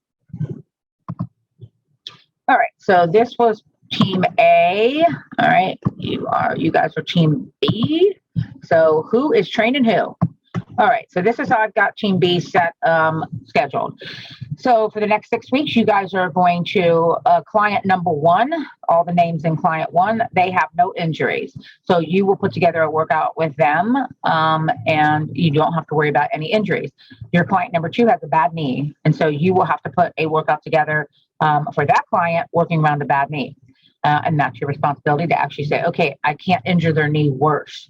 Speaker 1: All right, so this was team A. All right, you guys are team B. So who is training who? All right, so this is how I've got team B set scheduled. So for the next 6 weeks, you guys are going to client number 1, all the names in client 1, they have no injuries. So you will put together a workout with them and you don't have to worry about any injuries. Your client number 2 has a bad knee. And so you will have to put a workout together for that client working around a bad knee. And that's your responsibility to actually say, okay, I can't injure their knee worse.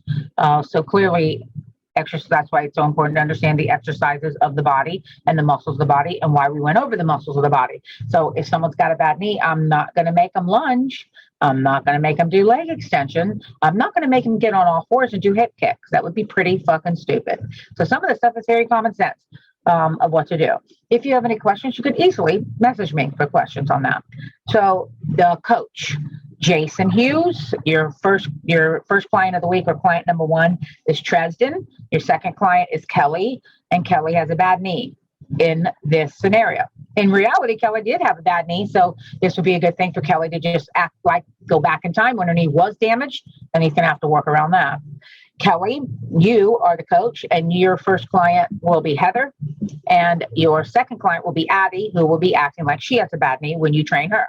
Speaker 1: So clearly, exercise. That's why it's so important to understand the exercises of the body and the muscles of the body and why we went over the muscles of the body. So if someone's got a bad knee, I'm not going to make them lunge. I'm not going to make them do leg extension. I'm not going to make them get on all fours and do hip kicks. That would be pretty fucking stupid. So some of the stuff is very common sense of what to do. If you have any questions, you could easily message me for questions on that. So the coach, Jason Hughes, your first client of the week, or client number one, is Tresden. Your second client is Kelly, and Kelly has a bad knee in this scenario. In reality, Kelly did have a bad knee, so this would be a good thing for Kelly to just act like go back in time when her knee was damaged, and he's going to have to work around that. Kelly, you are the coach, and your first client will be Heather, and your second client will be Addie, who will be acting like she has a bad knee when you train her.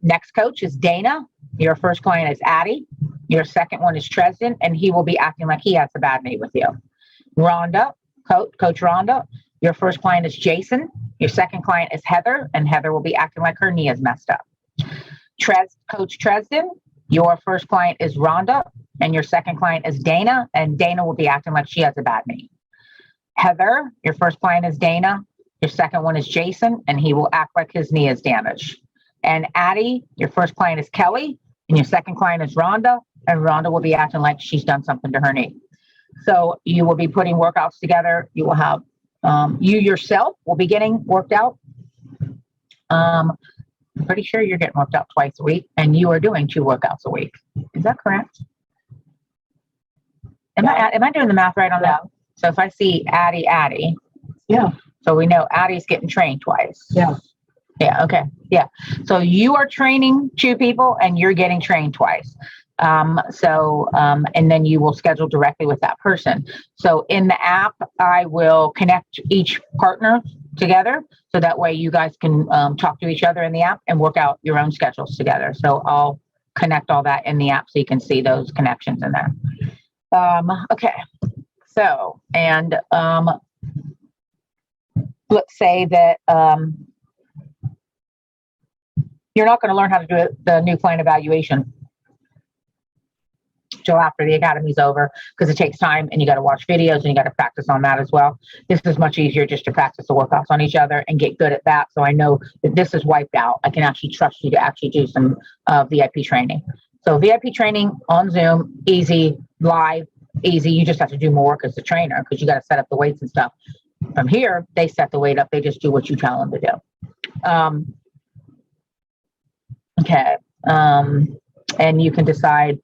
Speaker 1: Next coach is Dana. Your first client is Addie. Your second one is Tresden, and he will be acting like he has a bad knee with you. Rhonda, Coach Rhonda. Your first client is Jason. Your second client is Heather, and Heather will be acting like her knee is messed up. Coach Tresden, your first client is Rhonda, and your second client is Dana, and Dana will be acting like she has a bad knee. Heather, your first client is Dana. Your second one is Jason, and he will act like his knee is damaged. And Addie, your first client is Kelly, and your second client is Rhonda, and Rhonda will be acting like she's done something to her knee. So you will be putting workouts together. You will have, you yourself will be getting worked out. I'm pretty sure you're getting worked out twice a week, and you are doing 2 workouts a week. Is that correct? Am I doing the math right on that? So if I see Addie.
Speaker 2: Yeah.
Speaker 1: So we know Addie's getting trained twice.
Speaker 2: Yeah.
Speaker 1: Yeah. Okay. Yeah. So you are training 2 people and you're getting trained twice. And then you will schedule directly with that person. So in the app, I will connect each partner together. So that way you guys can talk to each other in the app and work out your own schedules together. So I'll connect all that in the app so you can see those connections in there. Okay. So, and let's say that you're not going to learn how to do the new client evaluation till after the academy's over, because it takes time and you got to watch videos and you got to practice on that as well. This is much easier just to practice the workouts on each other and get good at that. So I know that this is wiped out. I can actually trust you to actually do some VIP training. So VIP training on Zoom, easy, live, easy. You just have to do more work as the trainer because you got to set up the weights and stuff. From here, they set the weight up. They just do what you tell them to do. Okay. And you can decide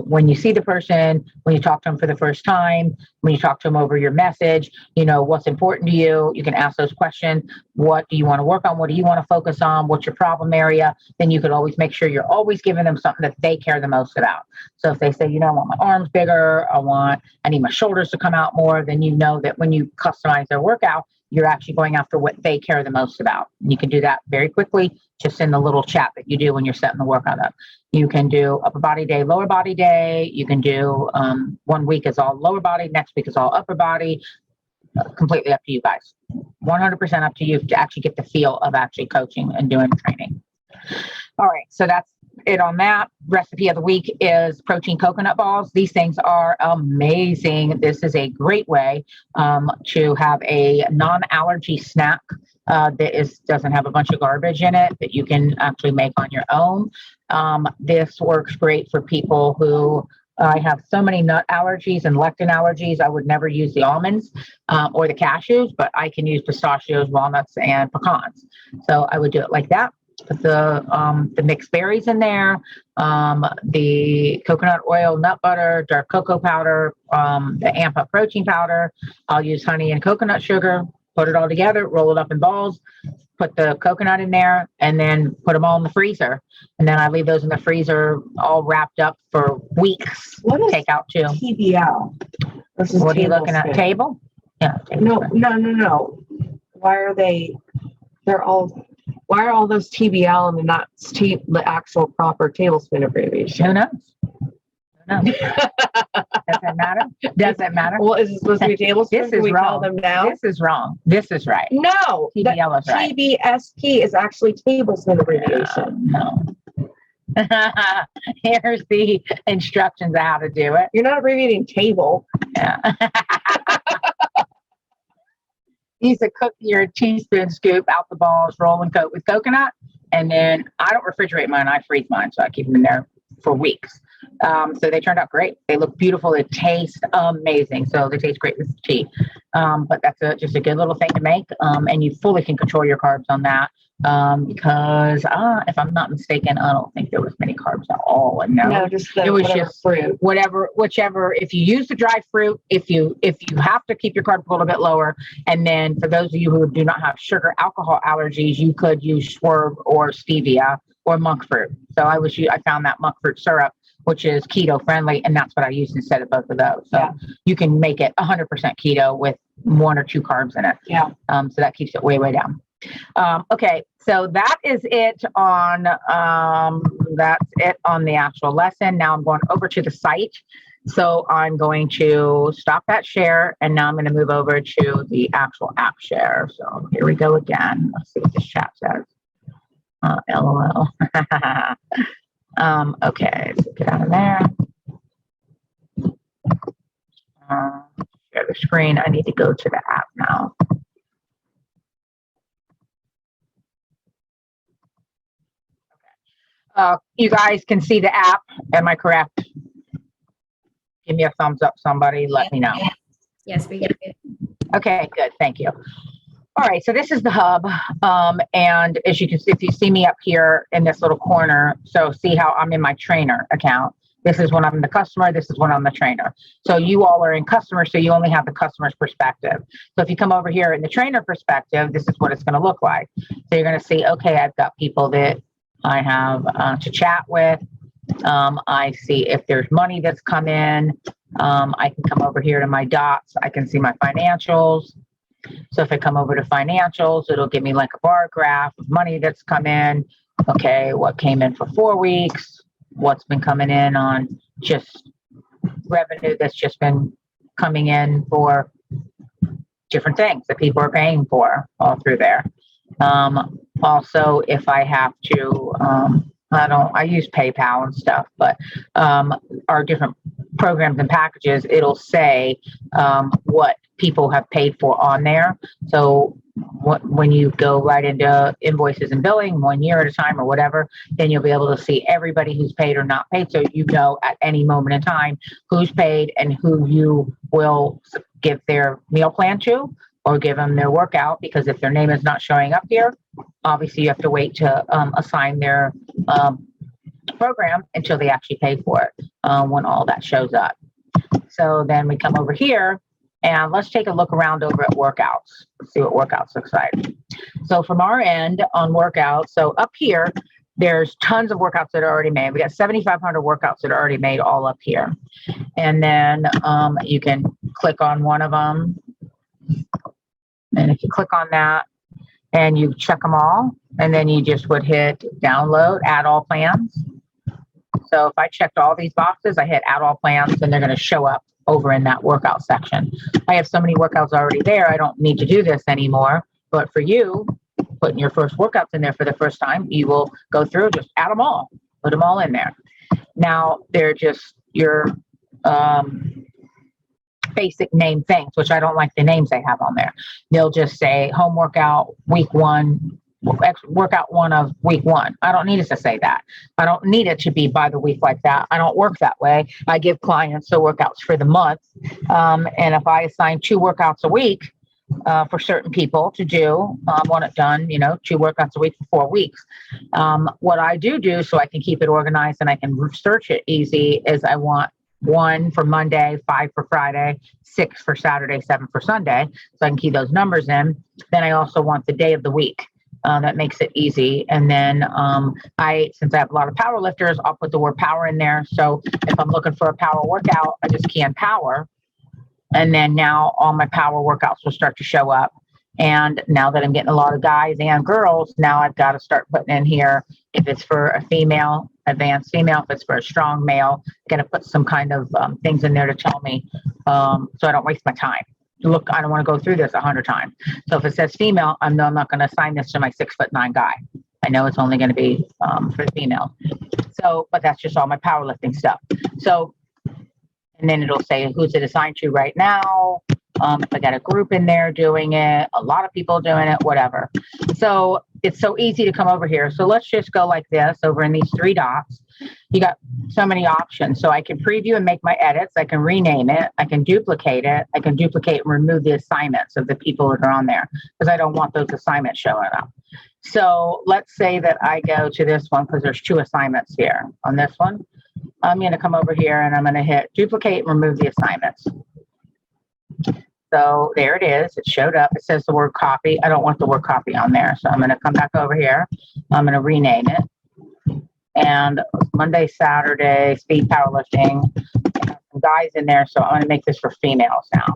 Speaker 1: when you see the person, when you talk to them for the first time, when you talk to them over your message, you know, what's important to you. You can ask those questions. What do you want to work on? What do you want to focus on? What's your problem area? Then you could always make sure you're always giving them something that they care the most about. So if they say, you know, I want my arms bigger, I need my shoulders to come out more, then you know that when you customize their workout, you're actually going after what they care the most about. You can do that very quickly, just in the little chat that you do when you're setting the workout up. You can do upper body day, lower body day. You can do 1 week is all lower body, next week is all upper body. Completely up to you guys. 100% up to you to actually get the feel of actually coaching and doing training. All right, so that's it on that. Recipe of the week is protein coconut balls. These things are amazing. This is a great way to have a non-allergy snack that doesn't have a bunch of garbage in it that you can actually make on your own. This works great for people who I have so many nut allergies and lectin allergies. I would never use the almonds or the cashews, but I can use pistachios, walnuts, and pecans. So I would do it like that. Put the mixed berries in there, the coconut oil, nut butter, dark cocoa powder, the amp up protein powder. I'll use honey and coconut sugar, put it all together, roll it up in balls, put the coconut in there, and then put them all in the freezer. And then I leave those in the freezer all wrapped up for weeks.
Speaker 2: What is
Speaker 1: take out too.
Speaker 2: TBL?
Speaker 1: What are you looking at? Table? Yeah.
Speaker 2: No. Why are all those TBL and not the actual proper tablespoon abbreviation?
Speaker 1: Who knows? Does that matter? Does that matter?
Speaker 2: Well, is it supposed to be tablespoon?
Speaker 1: This is
Speaker 2: we
Speaker 1: wrong.
Speaker 2: Tell them now?
Speaker 1: This is wrong. This is right.
Speaker 2: No.
Speaker 1: TBL is right.
Speaker 2: TBSP is actually tablespoon abbreviation.
Speaker 1: No. Here's the instructions on how to do it.
Speaker 2: You're not abbreviating table.
Speaker 1: Yeah. Use a cook your teaspoon scoop out the balls, roll and coat with coconut. And then I don't refrigerate mine, I freeze mine. So I keep them in there for weeks. So they turned out great. They look beautiful. They taste amazing. So they taste great with tea. But that's just a good little thing to make. And you fully can control your carbs on that. Because if I'm not mistaken, I don't think there was many carbs at all. And
Speaker 2: No, just the
Speaker 1: it was
Speaker 2: whatever
Speaker 1: just
Speaker 2: fruit.
Speaker 1: whichever. If you use the dry fruit, if you have to keep your carbs a little bit lower, and then for those of you who do not have sugar alcohol allergies, you could use swerve or stevia or monk fruit. So I found that monk fruit syrup, which is keto friendly, and that's what I used instead of both of those. So you can make it 100% keto with 1 or 2 carbs in it.
Speaker 2: Yeah.
Speaker 1: So that keeps it way down. Okay, so that is it on the actual lesson. Now I'm going over to the site. So I'm going to stop that share, and now I'm going to move over to the actual app share. So here we go again. Let's see what this chat says. LOL. Okay, so get out of there. Share the screen. I need to go to the app now. You guys can see the app. Am I correct? Give me a thumbs up, somebody. Let me know.
Speaker 3: Yes, we get it.
Speaker 1: Okay, good. Thank you. All right, so this is the hub. And as you can see, if you see me up here in this little corner, so see how I'm in my trainer account. This is when I'm the customer. This is when I'm the trainer. So you all are in customer, so you only have the customer's perspective. So if you come over here in the trainer perspective, this is what it's going to look like. So you're going to see, okay, I've got people that I have to chat with. I see if there's money that's come in. I can come over here to my dots. I can see my financials. So if I come over to financials, it'll give me like a bar graph of money that's come in. Okay, what came in for 4 weeks? What's been coming in on just revenue that's just been coming in for different things that people are paying for all through there. Also, if I have to, I use PayPal and stuff, but our different programs and packages, it'll say what people have paid for on there. So when you go right into invoices and billing 1 year at a time or whatever, then you'll be able to see everybody who's paid or not paid. So you know at any moment in time who's paid and who you will give their meal plan to or give them their workout, because if their name is not showing up here, obviously you have to wait to assign their program until they actually pay for it when all that shows up. So then we come over here and let's take a look around over at workouts. Let's see what workouts looks like. So from our end on workouts, so up here, there's tons of workouts that are already made. We got 7,500 workouts that are already made all up here. And then you can click on one of them. And if you click on that and you check them all, and then you just would hit download, add all plans. So if I checked all these boxes, I hit add all plans, and they're going to show up over in that workout section. I have so many workouts already there, I don't need to do this anymore. But for you, putting your first workouts in there for the first time, you will go through, just add them all, put them all in there. Now, they're just your basic name things, which I don't like the names they have on there. They'll just say home workout week 1, workout 1 of week 1. I don't need it to say that. I don't need it to be by the week like that. I don't work that way. I give clients the workouts for the month. And if I assign 2 workouts a week for certain people to do, I want it done, 2 workouts a week for 4 weeks. What I do so I can keep it organized and I can search it easy is I want 1 for Monday, 5 for Friday, 6 for Saturday, 7 for Sunday. So I can keep those numbers in. Then I also want the day of the week. That makes it easy. And then since I have a lot of power lifters, I'll put the word power in there. So if I'm looking for a power workout, I just key in power. And then now all my power workouts will start to show up. And now that I'm getting a lot of guys and girls, now I've got to start putting in here, if it's for a female, advanced female, if it's for a strong male, I'm going to put some kind of things in there to tell me so I don't waste my time. Look, I don't want to go through this 100 times. So if it says female, I know I'm not going to assign this to my 6'9" guy. I know it's only going to be for the female. So, but that's just all my powerlifting stuff. So, and then it'll say who's it assigned to right now. If I got a group in there doing it, a lot of people doing it, whatever. So it's so easy to come over here. So let's just go like this over in these three dots. You got so many options. So I can preview and make my edits. I can rename it. I can duplicate it. I can duplicate and remove the assignments of the people that are on there because I don't want those assignments showing up. So let's say that I go to this one because there's two assignments here. On this one, I'm going to come over here and I'm going to hit duplicate and remove the assignments. So there it is. It showed up. It says the word copy. I don't want the word copy on there. So I'm going to come back over here. I'm going to rename it. And Monday, Saturday, speed powerlifting. I have some guys in there. So I'm going to make this for females now.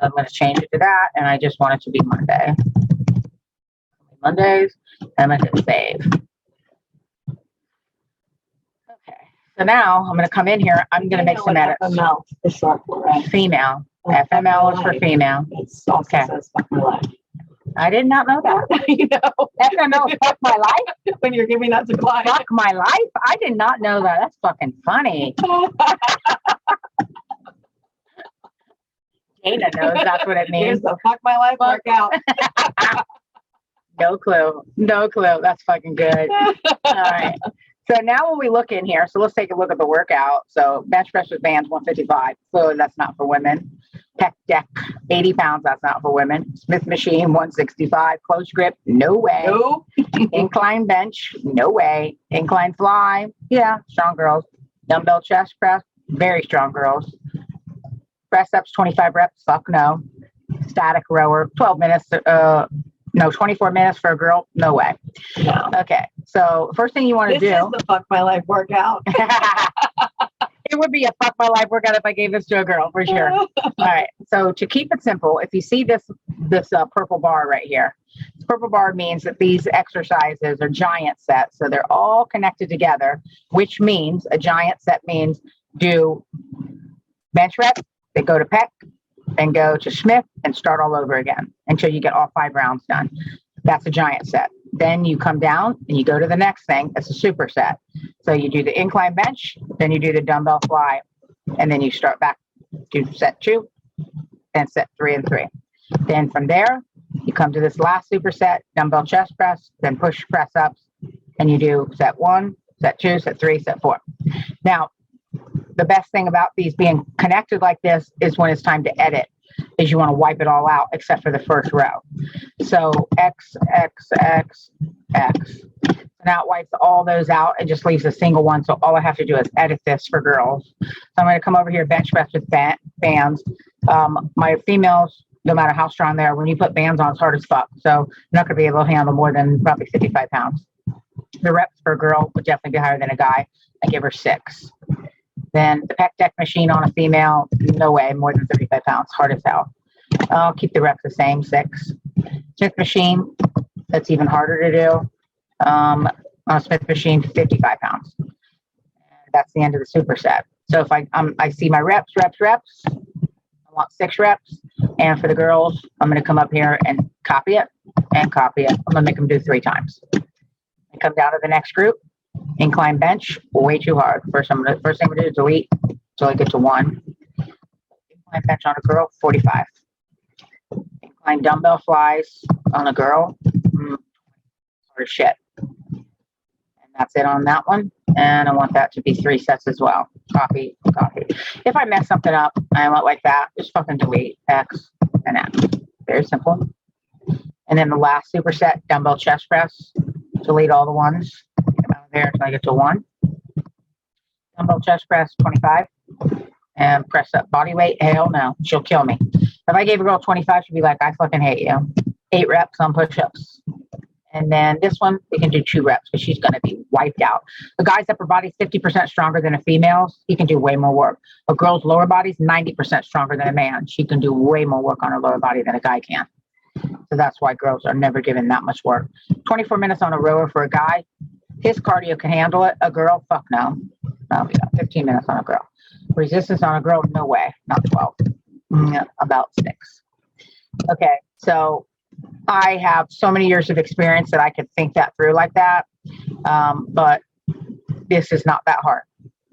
Speaker 1: I'm going to change it to that. And I just want it to be Monday. Mondays. And I'm going to hit save. Okay. So now I'm going to come in here. I'm going to make some edits.
Speaker 2: FML is short for, right?
Speaker 1: Female. FML is for female.
Speaker 2: It's also
Speaker 1: Okay.
Speaker 2: says fuck my life.
Speaker 1: I did not know that.
Speaker 2: You know,
Speaker 1: FML is fuck my life.
Speaker 2: when you're giving that to clients.
Speaker 1: Fuck my life. I did not know that. That's fucking funny. Dana knows that's what it
Speaker 2: Here's
Speaker 1: means.
Speaker 2: the fuck my life
Speaker 1: Fuck.
Speaker 2: workout.
Speaker 1: No clue. No clue. That's fucking good. All right. So now when we look in here, so let's take a look at the workout. So bench press with bands, 155. Clearly that's not for women. Pec deck, 80 pounds. That's not for women. Smith machine, 165. Close grip, no way.
Speaker 2: No.
Speaker 1: Incline bench, no way. Incline fly, yeah, strong girls. Dumbbell chest press, very strong girls. Press ups, 25 reps, fuck no. Static rower, 12 minutes, 24 minutes for a girl, no way.
Speaker 2: No.
Speaker 1: Okay, so first thing you want to
Speaker 2: This
Speaker 1: do.
Speaker 2: is the fuck my life workout.
Speaker 1: It would be a fuck my life workout if I gave this to a girl, for sure. All right, so to keep it simple, if you see this purple bar right here, this purple bar means that these exercises are giant sets. So they're all connected together, which means a giant set means do bench reps, then go to pec, then go to Smith and start all over again until you get all 5 rounds done. That's a giant set. Then you come down and you go to the next thing. That's a superset. So you do the incline bench, then you do the dumbbell fly, and then you start back to set 2 and set 3 and 3. Then from there, you come to this last superset, dumbbell chest press, then push press ups, and you do set 1, set 2, set 3, set 4. Now, the best thing about these being connected like this is when it's time to edit, is you want to wipe it all out except for the first row. So X, X, X, X. Now it wipes all those out and just leaves a single one. So all I have to do is edit this for girls. So I'm going to come over here, bench press with bands. My females, no matter how strong they are, when you put bands on, it's hard as fuck. So I'm not going to be able to handle more than probably 55 pounds. The reps for a girl would definitely be higher than a guy. I give her 6. Then the pec deck machine on a female, no way, more than 35 pounds, hard as hell. I'll keep the reps the same, 6. Smith machine, that's even harder to do. On a Smith machine, 55 pounds. And that's the end of the superset. So if I see my reps, I want 6 reps. And for the girls, I'm going to come up here and copy it and copy it. I'm going to make them do 3 times. And come down to the next group. Incline bench, way too hard. First thing I'm going to do is delete until I get to 1. Incline bench on a girl, 45. Incline dumbbell flies on a girl, hard as shit. And that's it on that one. And I want that to be 3 sets as well. Copy, copy. If I mess something up, I want like that, just fucking delete X and X. Very simple. And then the last superset, dumbbell chest press, delete all the ones. There until I get to 1. Dumbbell chest press, 25. And press up body weight. Hell no, she'll kill me. If I gave a girl 25, she'd be like, I fucking hate you. 8 reps on push-ups. And then this one, we can do 2 reps because she's going to be wiped out. The guy's upper body's 50% stronger than a female's. He can do way more work. A girl's lower body's 90% stronger than a man. She can do way more work on her lower body than a guy can. So that's why girls are never given that much work. 24 minutes on a rower for a guy. His cardio can handle it. A girl, fuck no. No, yeah, 15 minutes on a girl. Resistance on a girl, no way. Not 12. About 6. Okay, so I have so many years of experience that I could think that through like that. But this is not that hard.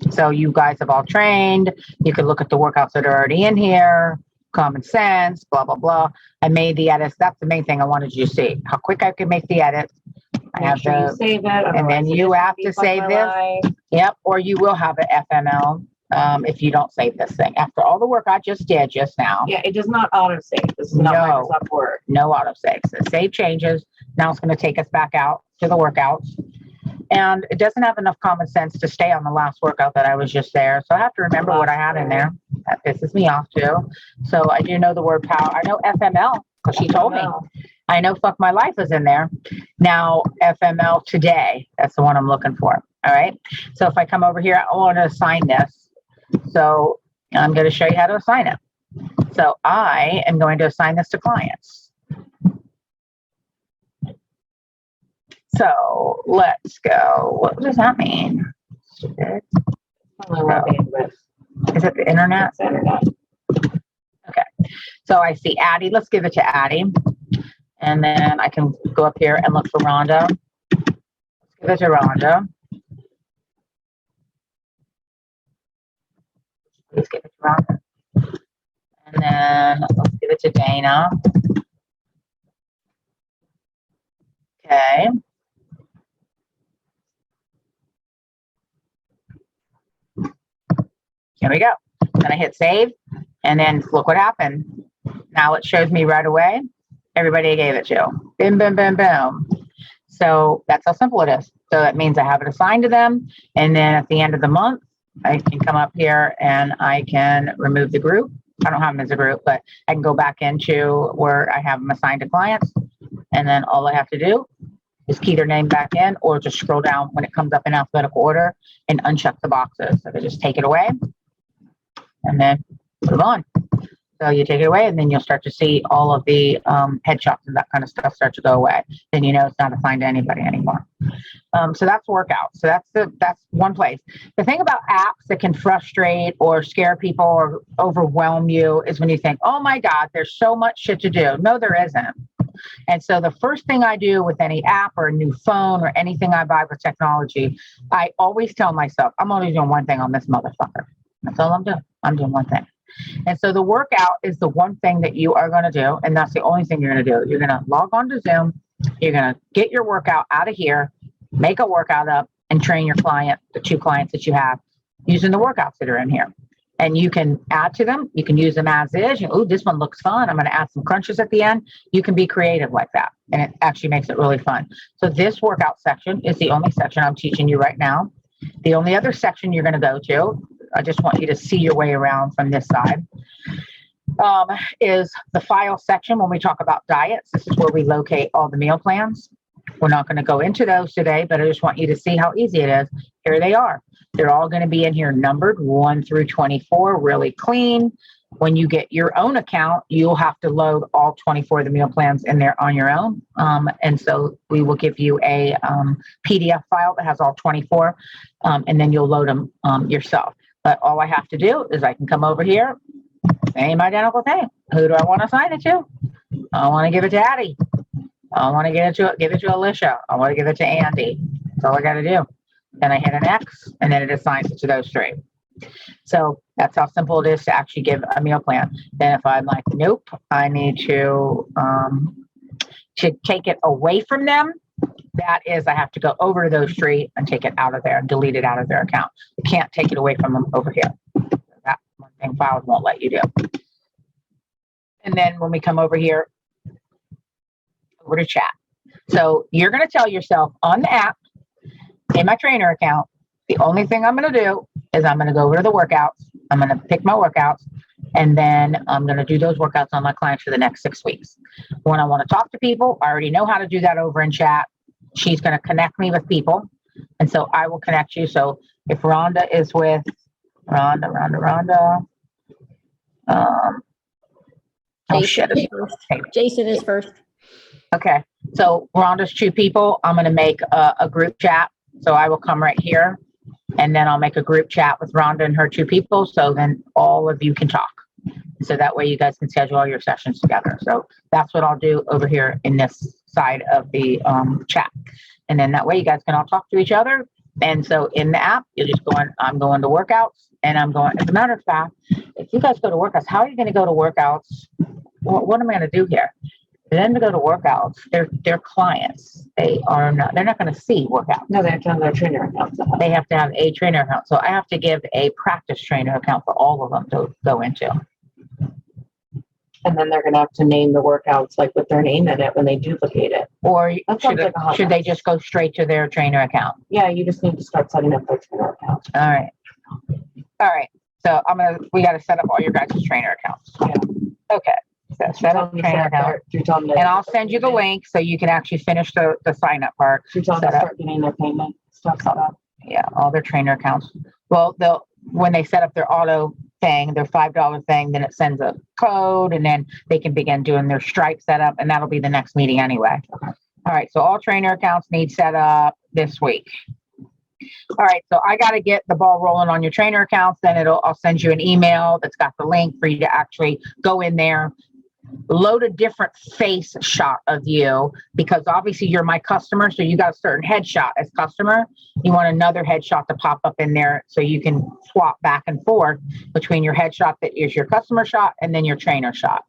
Speaker 1: So you guys have all trained. You can look at the workouts that are already in here, common sense, blah, blah, blah. I made the edits. That's the main thing I wanted you to see, how quick I could make the edits. I have
Speaker 2: Make sure you
Speaker 1: the,
Speaker 2: save it.
Speaker 1: and then
Speaker 2: otherwise it
Speaker 1: you
Speaker 2: just
Speaker 1: have to
Speaker 2: beats up
Speaker 1: save
Speaker 2: my
Speaker 1: this.
Speaker 2: life.
Speaker 1: Yep, or you will have an FML if you don't save this thing. After all the work I just did just now,
Speaker 2: Yeah, it does not auto save. This is not
Speaker 1: No.
Speaker 2: Microsoft Word.
Speaker 1: no auto saves. The save changes. Now it's going to take us back out to the workouts. And it doesn't have enough common sense to stay on the last workout that I was just there. So I have to remember what I had in there. That pisses me off too. So I do know the word power. I know FML because she told me. I know fuck my life is in there. Now FML today, that's the one I'm looking for. All right. So if I come over here, I want to assign this. So I'm going to show you how to assign it. So I am going to assign this to clients. So let's go. What does that mean? Stupid.
Speaker 2: Only one bandwidth.
Speaker 1: Is it the internet?
Speaker 2: That's internet.
Speaker 1: So I see Addie. Let's give it to Addie. And then I can go up here and look for Rhonda. Let's give it to Rhonda. Please give it to Rhonda. And then let's give it to Dana. Okay. Here we go. Then I hit save. And then look what happened. Now it shows me right away. Everybody gave it to. Boom, boom, boom, boom. So that's how simple it is. So that means I have it assigned to them. And then at the end of the month, I can come up here and I can remove the group. I don't have them as a group, but I can go back into where I have them assigned to clients. And then all I have to do is key their name back in or just scroll down when it comes up in alphabetical order and uncheck the boxes. So I just take it away and then move on. So you take it away and then you'll start to see all of the headshots and that kind of stuff start to go away. Then you know it's not assigned to anybody anymore. So that's workout. So that's one place. The thing about apps that can frustrate or scare people or overwhelm you is when you think, oh my God, there's so much shit to do. No, there isn't. And so the first thing I do with any app or a new phone or anything I buy with technology, I always tell myself, I'm only doing one thing on this motherfucker. That's all I'm doing. I'm doing one thing. And so the workout is the one thing that you are going to do. And that's the only thing you're going to do. You're going to log on to Zoom. You're going to get your workout out of here, make a workout up and train your client, the 2 clients that you have using the workouts that are in here. And you can add to them. You can use them as is. Oh, this one looks fun. I'm going to add some crunches at the end. You can be creative like that. And it actually makes it really fun. So this workout section is the only section I'm teaching you right now. The only other section you're going to go to, I just want you to see your way around from this side, is the file section. When we talk about diets, this is where we locate all the meal plans. We're not going to go into those today, but I just want you to see how easy it is. Here they are. They're all going to be in here numbered 1 through 24, really clean. When you get your own account, you'll have to load all 24 of the meal plans in there on your own. And so we will give you a PDF file that has all 24, and then you'll load them yourself. But all I have to do is I can come over here, same identical thing. Who do I want to assign it to? I want to give it to Addie. I want to give it to Alicia. I want to give it to Andy. That's all I got to do. Then I hit an X, and then it assigns it to those 3. So that's how simple it is to actually give a meal plan. Then if I'm like, nope, I need to take it away from them, that is, I have to go over to those 3 and take it out of there and delete it out of their account. You can't take it away from them over here. That one thing files won't let you do. And then when we come over here, over to chat. So you're going to tell yourself on the app, in my trainer account, the only thing I'm going to do is I'm going to go over to the workouts. I'm going to pick my workouts, and then I'm going to do those workouts on my clients for the next 6 weeks. When I want to talk to people, I already know how to do that over in chat. She's going to connect me with people. And so I will connect you. So if Rhonda is with Rhonda. Oh shit.
Speaker 3: Jason is first.
Speaker 1: Okay. So Rhonda's 2 people. I'm going to make a group chat. So I will come right here and then I'll make a group chat with Rhonda and her 2 people. So then all of you can talk. So that way you guys can schedule all your sessions together. So that's what I'll do over here in this side of the chat. And then that way you guys can all talk to each other. And so in the app, you're just going, I'm going to workouts and I'm going, as a matter of fact, if you guys go to workouts, how are you going to go to workouts? What am I going to do here? For them to go to workouts, they're clients. They're not going to see workouts.
Speaker 2: No, they have to have their trainer account.
Speaker 1: They have to have a trainer account. So I have to give a practice trainer account for all of them to go into.
Speaker 2: And then they're going to have to name the workouts like with their name in it when they duplicate it.
Speaker 1: Or
Speaker 2: That sounds like a hot
Speaker 1: should they
Speaker 2: mess.
Speaker 1: just go straight to their trainer account?
Speaker 2: Yeah, you just need to start setting up their trainer account.
Speaker 1: All right. All right. So we got to set up all your guys' trainer accounts.
Speaker 2: Yeah.
Speaker 1: Okay. So set up trainer account. And I'll send you the link so you can actually finish the sign up part.
Speaker 2: Should tell them
Speaker 1: set
Speaker 2: to
Speaker 1: up.
Speaker 2: start getting their payment stuff set up.
Speaker 1: Yeah, all their trainer accounts. Well, when they set up their auto thing, their $5 thing, then it sends a code and then they can begin doing their Stripe setup, and that'll be the next meeting anyway.
Speaker 2: Okay.
Speaker 1: All right, so all trainer accounts need set up this week. All right, so I got to get the ball rolling on your trainer accounts. Then I'll send you an email that's got the link for you to actually go in there, load a different face shot of you, because obviously you're my customer. So you got a certain headshot as customer. You want another headshot to pop up in there so you can swap back and forth between your headshot that is your customer shot and then your trainer shot.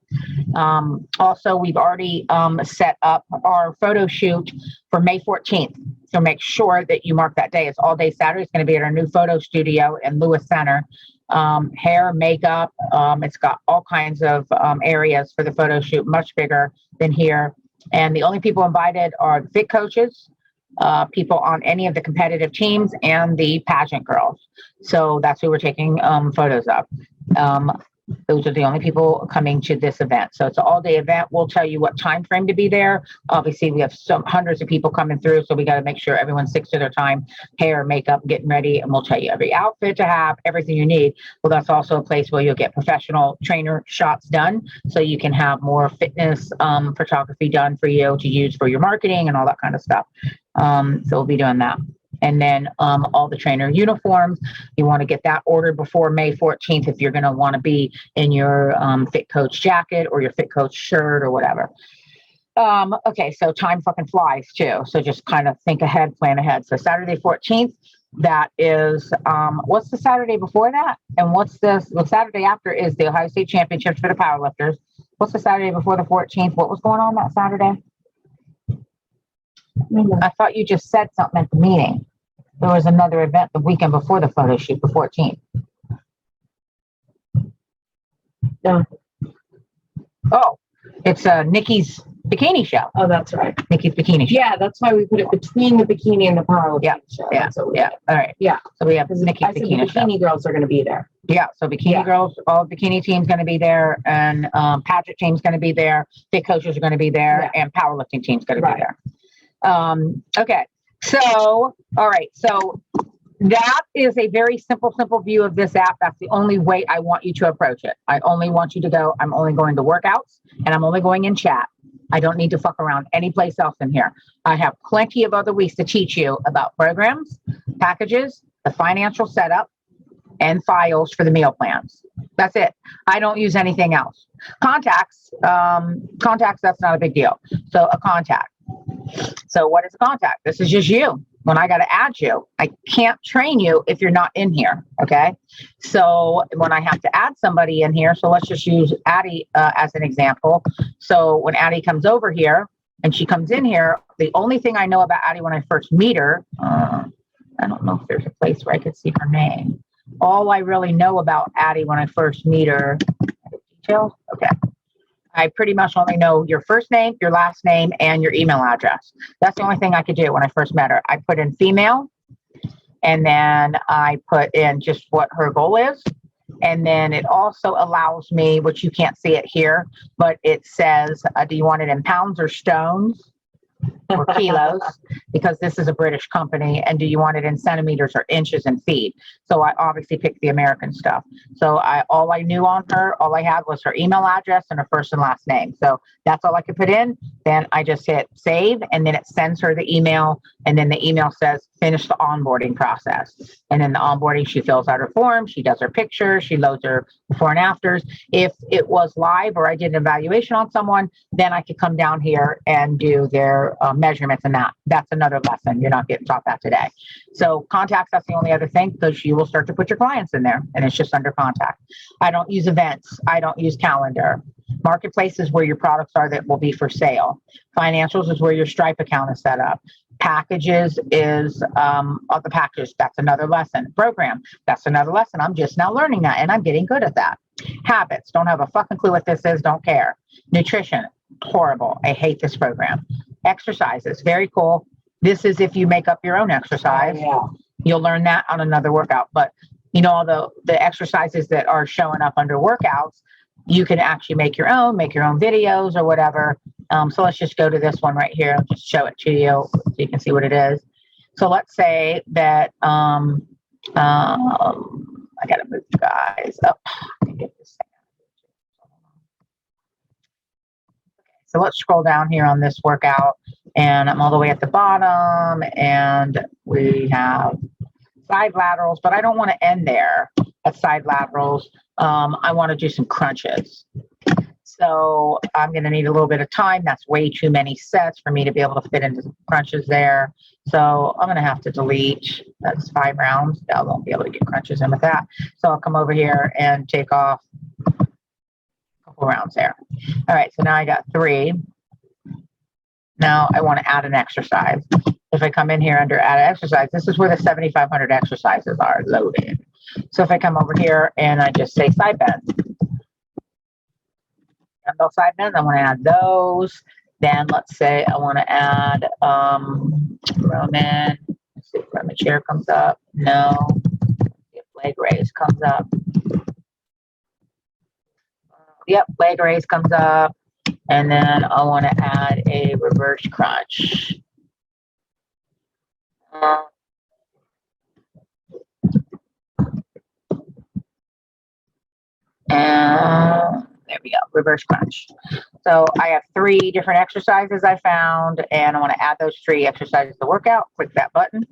Speaker 1: Also, we've already set up our photo shoot for May 14th. So make sure that you mark that day. It's all day Saturday. It's going to be at our new photo studio in Lewis Center. Hair, makeup. It's got all kinds of areas for the photo shoot, much bigger than here. And the only people invited are the fit coaches, people on any of the competitive teams, and the pageant girls. So that's who we're taking photos of. Those are the only people coming to this event. So it's an all-day event. We'll tell you what time frame to be there. Obviously, we have hundreds of people coming through, so we got to make sure everyone sticks to their time, hair, makeup, getting ready, and we'll tell you every outfit to have, everything you need. Well, that's also a place where you'll get professional trainer shots done, so you can have more fitness photography done for you to use for your marketing and all that kind of stuff. So we'll be doing that. And then all the trainer uniforms, you want to get that ordered before May 14th if you're going to want to be in your Fit Coach jacket or your Fit Coach shirt or whatever. Okay, so time fucking flies too. So just kind of think ahead, plan ahead. So Saturday 14th, that is, what's the Saturday before that? And what's the Saturday after is the Ohio State Championships for the powerlifters. What's the Saturday before the 14th? What was going on that Saturday? I thought you just said something at the meeting. There was another event the weekend before the photo shoot, the 14th.
Speaker 2: No.
Speaker 1: Oh, it's Nikki's bikini show.
Speaker 2: Oh, that's right.
Speaker 1: Nikki's bikini show.
Speaker 2: Yeah, that's why we put it between the bikini and the powerlifting show.
Speaker 1: Yeah,
Speaker 2: That's what we
Speaker 1: yeah.
Speaker 2: did.
Speaker 1: All right.
Speaker 2: Yeah.
Speaker 1: So we have
Speaker 2: Because
Speaker 1: Nikki's
Speaker 2: I said the
Speaker 1: bikini show.
Speaker 2: bikini girls are going to be there.
Speaker 1: Yeah. So bikini
Speaker 2: Yeah.
Speaker 1: girls, all bikini team's going to be there, and pageant team's going to be there. Fit coaches are going to be there, and powerlifting team's going to be
Speaker 2: Right.
Speaker 1: there. Okay. So, all right. So that is a very simple view of this app. That's the only way I want you to approach it. I only want you to go, I'm only going to workouts and I'm only going in chat. I don't need to fuck around any place else in here. I have plenty of other weeks to teach you about programs, packages, the financial setup, and files for the meal plans. That's it. I don't use anything else. Contacts, that's not a big deal. So a contact. So what is a contact? This is just you. When I got to add you, I can't train you if you're not in here. Okay. So when I have to add somebody in here, so let's just use Addie as an example. So when Addie comes over here and she comes in here, the only thing I know about Addie when I first meet her, I don't know if there's a place where I could see her name. All I really know about Addie when I first meet her, details. Okay. I pretty much only know your first name, your last name, and your email address. That's the only thing I could do when I first met her. I put in female, and then I put in just what her goal is. And then it also allows me, which you can't see it here, but it says, do you want it in pounds or stones or kilos? Because this is a British company. And do you want it in centimeters or inches and feet? So I obviously picked the American stuff. So all I knew on her, all I had was her email address and her first and last name. So that's all I could put in. Then I just hit save, and then it sends her the email. And then the email says finish the onboarding process. And in the onboarding, she fills out her form, she does her pictures, she loads her before and afters. If it was live or I did an evaluation on someone, then I could come down here and do their measurements and that. That's another lesson. You're not getting taught that today. So contacts, that's the only other thing, because you will start to put your clients in there and it's just under contact. I don't use events. I don't use calendar. Marketplace is where your products are that will be for sale. Financials is where your Stripe account is set up. Packages is the packages. That's another lesson. Program. That's another lesson. I'm just now learning that and I'm getting good at that. Habits. Don't have a fucking clue what this is. Don't care. Nutrition. Horrible. I hate this program. Exercises. Very cool. This is if you make up your own exercise.
Speaker 2: Yeah.
Speaker 1: You'll learn that on another workout. But you know, all the exercises that are showing up under workouts, you can actually make your own videos or whatever. So let's just go to this one right here. I'll just show it to you so you can see what it is. So let's say that I gotta move you guys up. I can get this thing out. Okay, so let's scroll down here on this workout, and I'm all the way at the bottom, and we have side laterals, but I don't want to end there at side laterals. I want to do some crunches. So I'm going to need a little bit of time. That's way too many sets for me to be able to fit into crunches there. So I'm going to have to delete. That's 5 rounds. I won't be able to get crunches in with that. So I'll come over here and take off a couple rounds there. All right. So now I got 3. Now I want to add an exercise. If I come in here under add exercise, this is where the 7,500 exercises are loaded. So if I come over here and I just say side bends, dumbbell side bends, I want to add those. Then let's say I want to add Roman. Let's see if Roman chair comes up. No. If leg raise comes up. Yep, leg raise comes up. And then I want to add a reverse crunch. And there we go, reverse crunch. So I have 3 different exercises I found, and I want to add those 3 exercises to the workout. Click that button,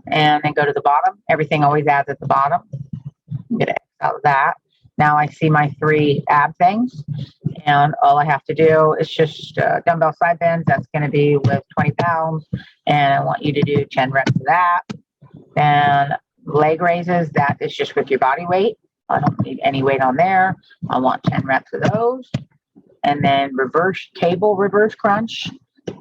Speaker 1: and then go to the bottom. Everything always adds at the bottom. Get X out of that. Now I see my 3 ab things, and all I have to do is just dumbbell side bends. That's going to be with 20 pounds, and I want you to do 10 reps of that. Then leg raises, that is just with your body weight. I don't need any weight on there. I want 10 reps of those. And then cable reverse crunch.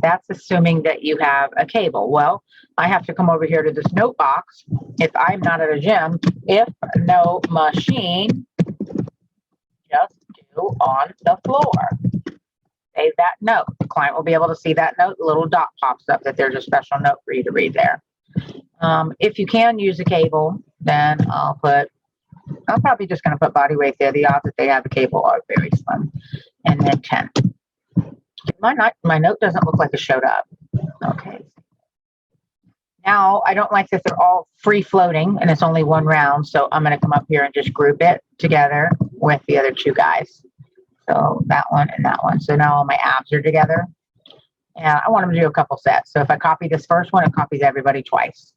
Speaker 1: That's assuming that you have a cable. Well, I have to come over here to this note box. If I'm not at a gym, if no machine, just do on the floor. Save that note. The client will be able to see that note. The little dot pops up that there's a special note for you to read there. If you can use a cable, then I'm probably just going to put body weight there. The odds that they have a cable are very slim. And then 10. My note doesn't look like it showed up. Okay. Now, I don't like that they're all free floating and it's only 1 round. So I'm going to come up here and just group it together with the other 2 guys. So that one and that one. So now all my abs are together. And I want them to do a couple sets. So if I copy this first one, it copies everybody twice.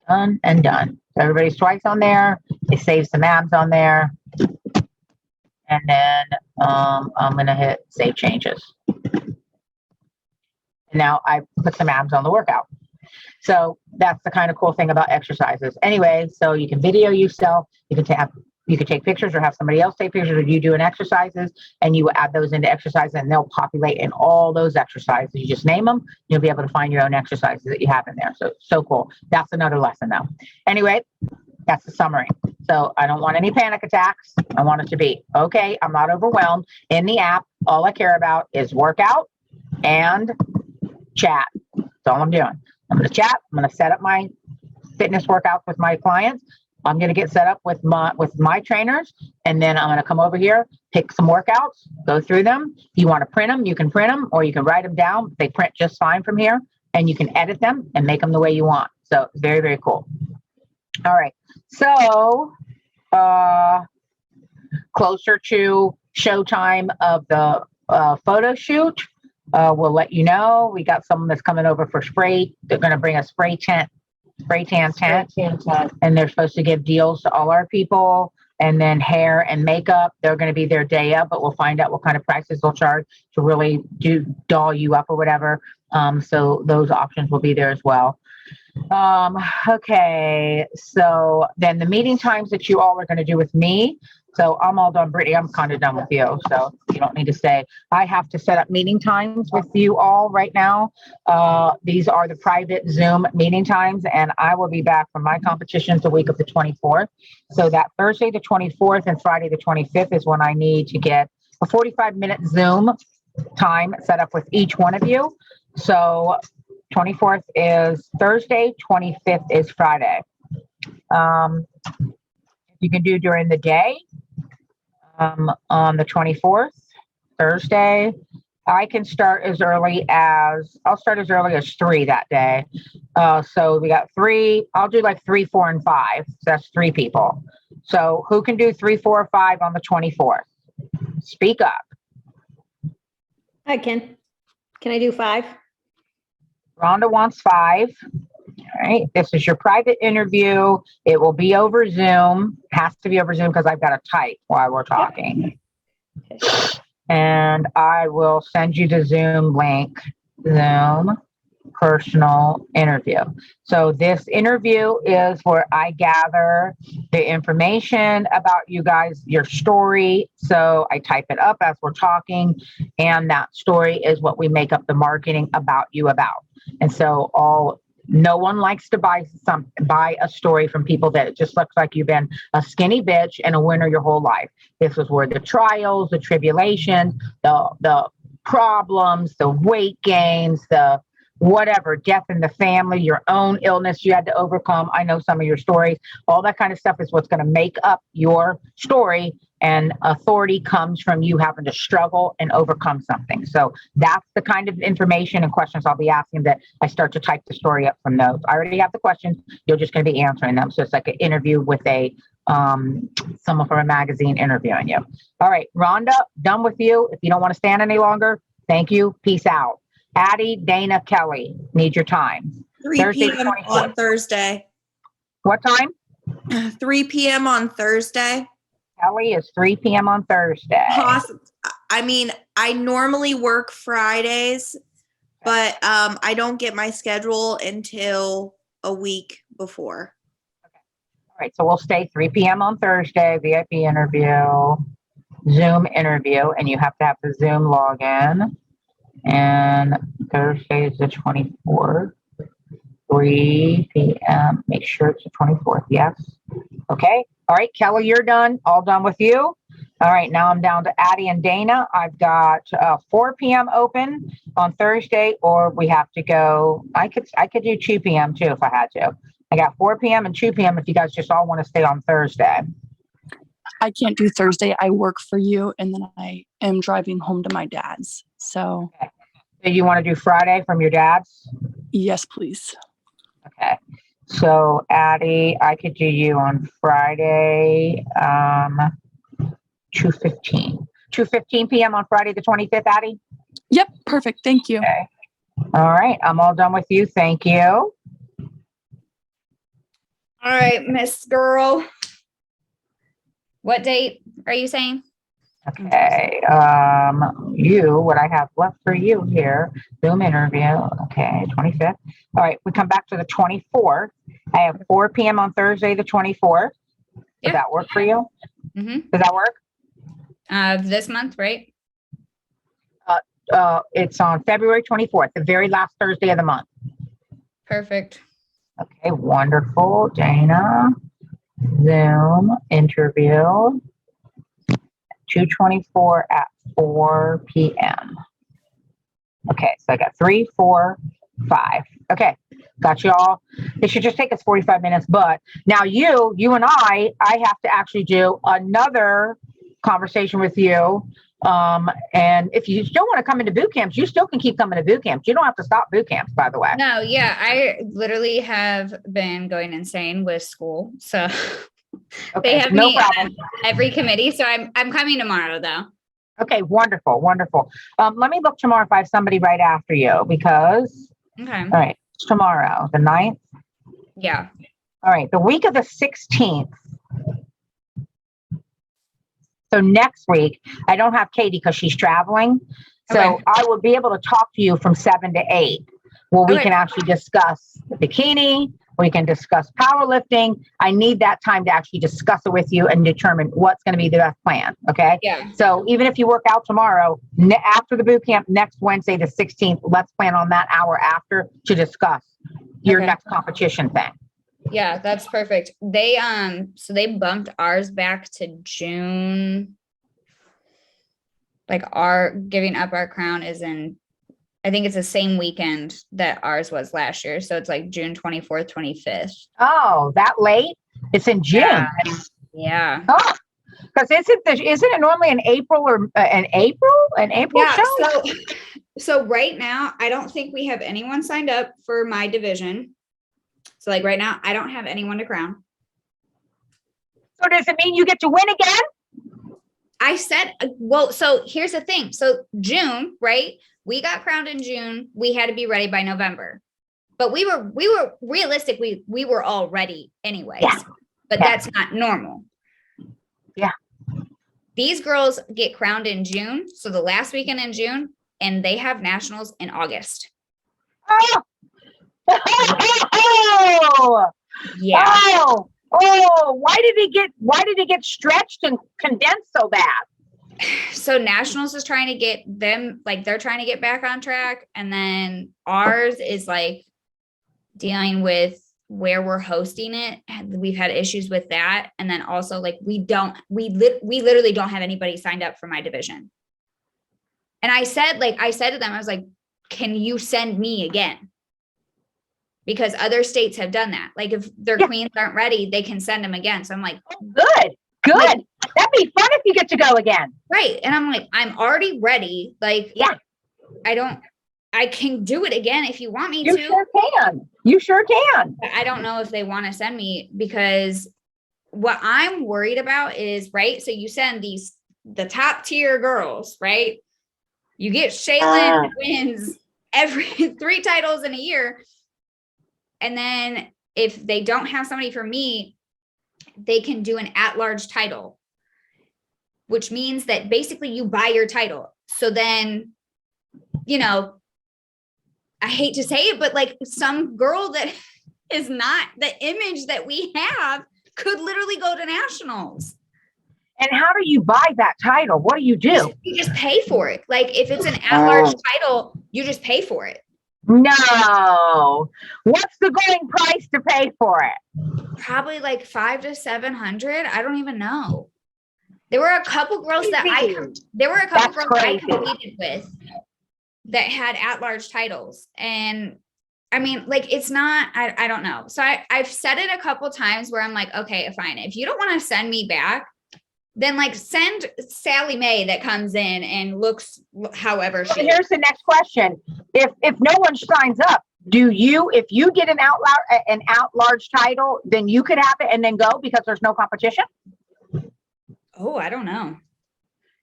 Speaker 1: Done and done. So everybody's twice on there. It saves some abs on there. And then I'm going to hit save changes. And now I put some abs on the workout. So that's the kind of cool thing about exercises. Anyway, so you can video yourself. You can take pictures or have somebody else take pictures of you doing exercises, and you add those into exercises and they'll populate in all those exercises. You just name them. You'll be able to find your own exercises that you have in there. So cool. That's another lesson though. Anyway, that's the summary. So I don't want any panic attacks. I want it to be, okay, I'm not overwhelmed. In the app, all I care about is workout and chat. That's all I'm doing. I'm going to chat. I'm going to set up my fitness workouts with my clients. I'm going to get set up with my trainers, and then I'm going to come over here, pick some workouts, go through them. If you want to print them, you can print them, or you can write them down. They print just fine from here, and you can edit them and make them the way you want. So very, very cool. All right. So closer to showtime of the photo shoot, we'll let you know. We got someone that's coming over for spray. They're going to bring a spray tent spray tan tent,
Speaker 2: Tan tent.
Speaker 1: and they're supposed to give deals to all our people. And then hair and makeup, they're going to be there day of, but we'll find out what kind of prices they'll charge to really doll you up or whatever. So those options will be there as well. Okay, so then the meeting times that you all are going to do with me. So I'm all done, Brittany. I'm kind of done with you, so you don't need to say. I have to set up meeting times with you all right now. These are the private Zoom meeting times, and I will be back from my competitions the week of the 24th. So that Thursday the 24th and Friday the 25th is when I need to get a 45-minute Zoom time set up with each one of you. So 24th is Thursday, 25th is Friday. You can do during the day. On the 24th, Thursday, I can start as early as, I'll start as early as 3 that day. So we got 3, I'll do like 3, 4, and 5. So that's 3 people. So who can do 3, 4, or 5 on the 24th? Speak up.
Speaker 3: I can. Can I do 5?
Speaker 1: Rhonda wants 5. All right. This is your private interview. It will be over Zoom. Has to be over Zoom because I've got to type while we're talking. And I will send you the Zoom link. Zoom personal interview. So this interview is where I gather the information about you guys, your story. So I type it up as we're talking, and that story is what we make up the marketing about you about. And so no one likes to buy a story from people that it just looks like you've been a skinny bitch and a winner your whole life. This was where the trials, the tribulations, the problems, the weight gains, the whatever, death in the family, your own illness you had to overcome. I know some of your stories. All that kind of stuff is what's going to make up your story. And authority comes from you having to struggle and overcome something. So that's the kind of information and questions I'll be asking that I start to type the story up from those. I already have the questions. You're just going to be answering them. So it's like an interview with someone from a magazine interviewing you. All right, Rhonda, done with you. If you don't want to stand any longer, thank you. Peace out. Addie, Dana, Kelly, need your time.
Speaker 4: 3
Speaker 1: Thursday,
Speaker 4: p.m.
Speaker 1: 24th.
Speaker 4: on Thursday.
Speaker 1: What time?
Speaker 4: 3 p.m. on Thursday.
Speaker 1: Kelly is 3 p.m. on Thursday.
Speaker 4: I mean, I normally work Fridays, but I don't get my schedule until a week before.
Speaker 1: All right, so we'll stay 3 p.m. on Thursday, VIP interview, Zoom interview, and you have to have the Zoom login. And Thursday is the 24th, 3 p.m. Make sure it's the 24th. Yes. Okay. All right, Kelly, you're done. All done with you. All right, now I'm down to Addie and Dana. I've got 4 p.m. open on Thursday, or we have to go. I could do 2 p.m. too if I had to. I got 4 p.m. and 2 p.m. if you guys just all want to stay on Thursday.
Speaker 5: I can't do Thursday. I work for you, and then I am driving home to my dad's. So,
Speaker 1: Okay. Do you want to do Friday from your dad's?
Speaker 5: yes, please.
Speaker 1: Okay. So Addie, I could do you on Friday, 2:15. 2:15 p.m. on Friday the 25th, Addie?
Speaker 5: Yep, perfect. Thank you.
Speaker 1: Okay. All right. I'm all done with you. Thank you.
Speaker 6: All right, Miss Girl. What date are you saying?
Speaker 1: Okay. What I have left for you here, Zoom interview. Okay. 25th. All right. We come back to the 24th. I have 4 p.m. on Thursday, the 24th. Does
Speaker 6: Yeah.
Speaker 1: that work for you?
Speaker 6: Mm-hmm.
Speaker 1: Does that work?
Speaker 6: This month, right?
Speaker 1: It's on February 24th, the very last Thursday of the month.
Speaker 6: Perfect.
Speaker 1: Okay, wonderful. Dana, Zoom interview, 2:24 at 4 p.m. Okay, so I got 3, 4, 5. Okay, got you all. It should just take us 45 minutes, but now you and I have to actually do another conversation with you. And if you still want to come into boot camps, you still can keep coming to boot camps. You don't have to stop boot camps, by the way.
Speaker 6: No, yeah, I literally have been going insane with school. So
Speaker 1: Okay,
Speaker 6: they have
Speaker 1: no
Speaker 6: me
Speaker 1: problem.
Speaker 6: at every committee. So I'm coming tomorrow though.
Speaker 1: Okay, wonderful, wonderful. Let me look tomorrow if I have somebody right after you because,
Speaker 6: Okay.
Speaker 1: all right, it's tomorrow, the 9th.
Speaker 6: Yeah.
Speaker 1: All right, the week of the 16th. So next week, I don't have Katie because she's traveling. So
Speaker 6: Okay.
Speaker 1: I will be able to talk to you from 7 to 8, where we
Speaker 6: Okay.
Speaker 1: can actually discuss the bikini. We can discuss powerlifting. I need that time to actually discuss it with you and determine what's going to be the best plan. Okay.
Speaker 6: Yeah.
Speaker 1: So even if you work out tomorrow, after the boot camp, next Wednesday, the 16th, let's plan on that hour after to discuss your
Speaker 6: Okay.
Speaker 1: next competition thing.
Speaker 6: Yeah, that's perfect. They so they bumped ours back to June. Like our giving up our crown is in, I think it's the same weekend that ours was last year. So it's like June 24th, 25th.
Speaker 1: Oh, that late? It's in June.
Speaker 6: Yeah. Yeah.
Speaker 1: Oh, because isn't it normally in April or an April
Speaker 6: Yeah.
Speaker 1: show?
Speaker 6: So right now, I don't think we have anyone signed up for my division. So like right now, I don't have anyone to crown.
Speaker 1: So does it mean you get to win again?
Speaker 6: I said, well, so here's the thing. So June, right? We got crowned in June. We had to be ready by November. But we were realistic. We were all ready anyways.
Speaker 1: Yeah.
Speaker 6: But
Speaker 1: Yeah.
Speaker 6: that's not normal.
Speaker 1: Yeah.
Speaker 6: These girls get crowned in June. So the last weekend in June, and they have nationals in August.
Speaker 1: Oh. Oh.
Speaker 6: Yeah.
Speaker 1: Oh. Oh. Why did it get stretched and condensed so bad?
Speaker 6: So nationals is trying to get them, like they're trying to get back on track. And then ours is like dealing with where we're hosting it. And we've had issues with that. And then also like we literally don't have anybody signed up for my division. And I said to them, I was like, can you send me again? Because other states have done that. Like if their queens aren't ready, they can send them again. So I'm like,
Speaker 1: Good.
Speaker 6: Like-
Speaker 1: That'd be fun if you get to go again.
Speaker 6: right. And I'm like, I'm already ready. Like,
Speaker 1: Yeah.
Speaker 6: I can do it again if you want me
Speaker 1: You
Speaker 6: to.
Speaker 1: sure can. You sure can.
Speaker 6: But I don't know if they want to send me, because what I'm worried about is, right, so you send the top tier girls, right? You get Shaylin wins every 3 titles in a year. And then if they don't have somebody for me, they can do an at-large title, which means that basically you buy your title. So then, you know, I hate to say it, but like some girl that is not the image that we have could literally go to nationals.
Speaker 1: And how do you buy that title? What do you do?
Speaker 6: You just pay for it. Like if it's an at-large title, you just pay for it.
Speaker 1: No. What's the going price to pay for it?
Speaker 6: Probably like 500 to 700. I don't even know. There were a couple girls that I competed with that had at-large titles. And I mean, like, it's not, I don't know. So I've said it a couple times where I'm like, okay, fine. If you don't want to send me back, then like send Sally Mae that comes in and looks however
Speaker 1: So
Speaker 6: she
Speaker 1: here's the next question. If no one signs up, if you get an out large title, then you could have it and then go because there's no competition?
Speaker 6: Oh, I don't know.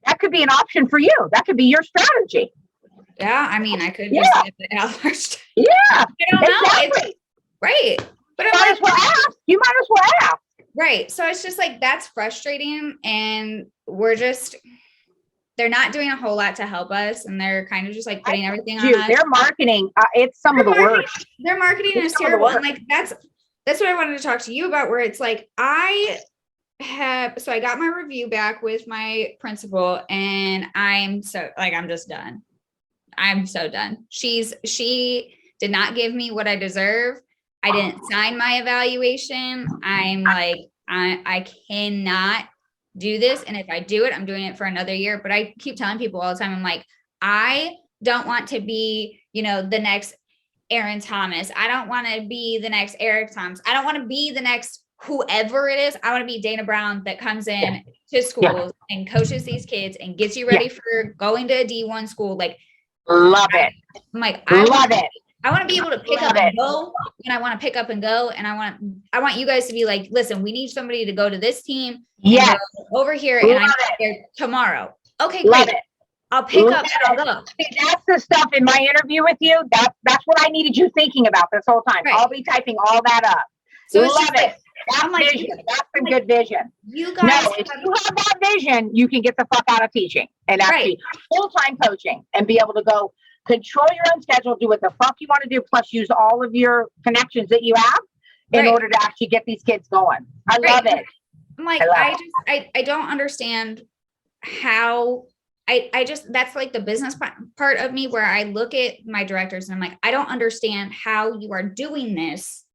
Speaker 1: That could be an option for you. That could be your strategy.
Speaker 6: Yeah, I mean, I could
Speaker 1: Yeah.
Speaker 6: just get the at-large.
Speaker 1: Yeah,
Speaker 6: I don't know.
Speaker 1: exactly.
Speaker 6: It's, right. But
Speaker 1: You
Speaker 6: I'm
Speaker 1: might
Speaker 6: like,
Speaker 1: as well ask. You might as well ask.
Speaker 6: right. So it's just like, that's frustrating. And they're not doing a whole lot to help us. And they're kind of just like putting everything on
Speaker 1: Dude,
Speaker 6: us.
Speaker 1: their marketing, it's some of the worst.
Speaker 6: Their marketing is
Speaker 1: It's some of the
Speaker 6: terrible. And
Speaker 1: worst.
Speaker 6: like, that's what I wanted to talk to you about, where it's like, I got my review back with my principal and I'm just done. I'm so done. She did not give me what I deserve. I didn't sign my evaluation. I'm like, I cannot do this. And if I do it, I'm doing it for another year. But I keep telling people all the time, I'm like, I don't want to be, the next Aaron Thomas. I don't want to be the next Eric Thomas. I don't want to be the next whoever it is. I want to be Dana Brown that comes in to schools and coaches these kids and gets you ready for going to a D1 school. Like,
Speaker 1: Love it.
Speaker 6: I'm like,
Speaker 1: Love it.
Speaker 6: I want to be able to pick up and go, and I want to pick up and go. And I want you guys to be like, listen, we need somebody to go to this team.
Speaker 1: Yes.
Speaker 6: Over here.
Speaker 1: Love
Speaker 6: And I'm
Speaker 1: it.
Speaker 6: there tomorrow. Okay,
Speaker 1: Love
Speaker 6: great.
Speaker 1: it.
Speaker 6: I'll pick
Speaker 1: Love
Speaker 6: up and I'll go.
Speaker 1: See, that's the stuff in my interview with you. That's what I needed you thinking about this whole time.
Speaker 6: Right.
Speaker 1: I'll be typing all that up.
Speaker 6: So it's
Speaker 1: Love
Speaker 6: just like,
Speaker 1: it. That's
Speaker 6: I'm like,
Speaker 1: vision. That's some good vision.
Speaker 6: you
Speaker 1: No,
Speaker 6: guys,
Speaker 1: if you have that vision, you can get the fuck out of teaching and actually full-time coaching and be able to go control your own schedule, do what the fuck you want to do, plus use all of your connections that you have in
Speaker 6: Right.
Speaker 1: order to actually get these kids going. I love it.
Speaker 6: I'm like,
Speaker 1: I love
Speaker 6: I don't understand how I just, that's like the business part of me where I look at my directors and I'm like, I don't understand how you are doing this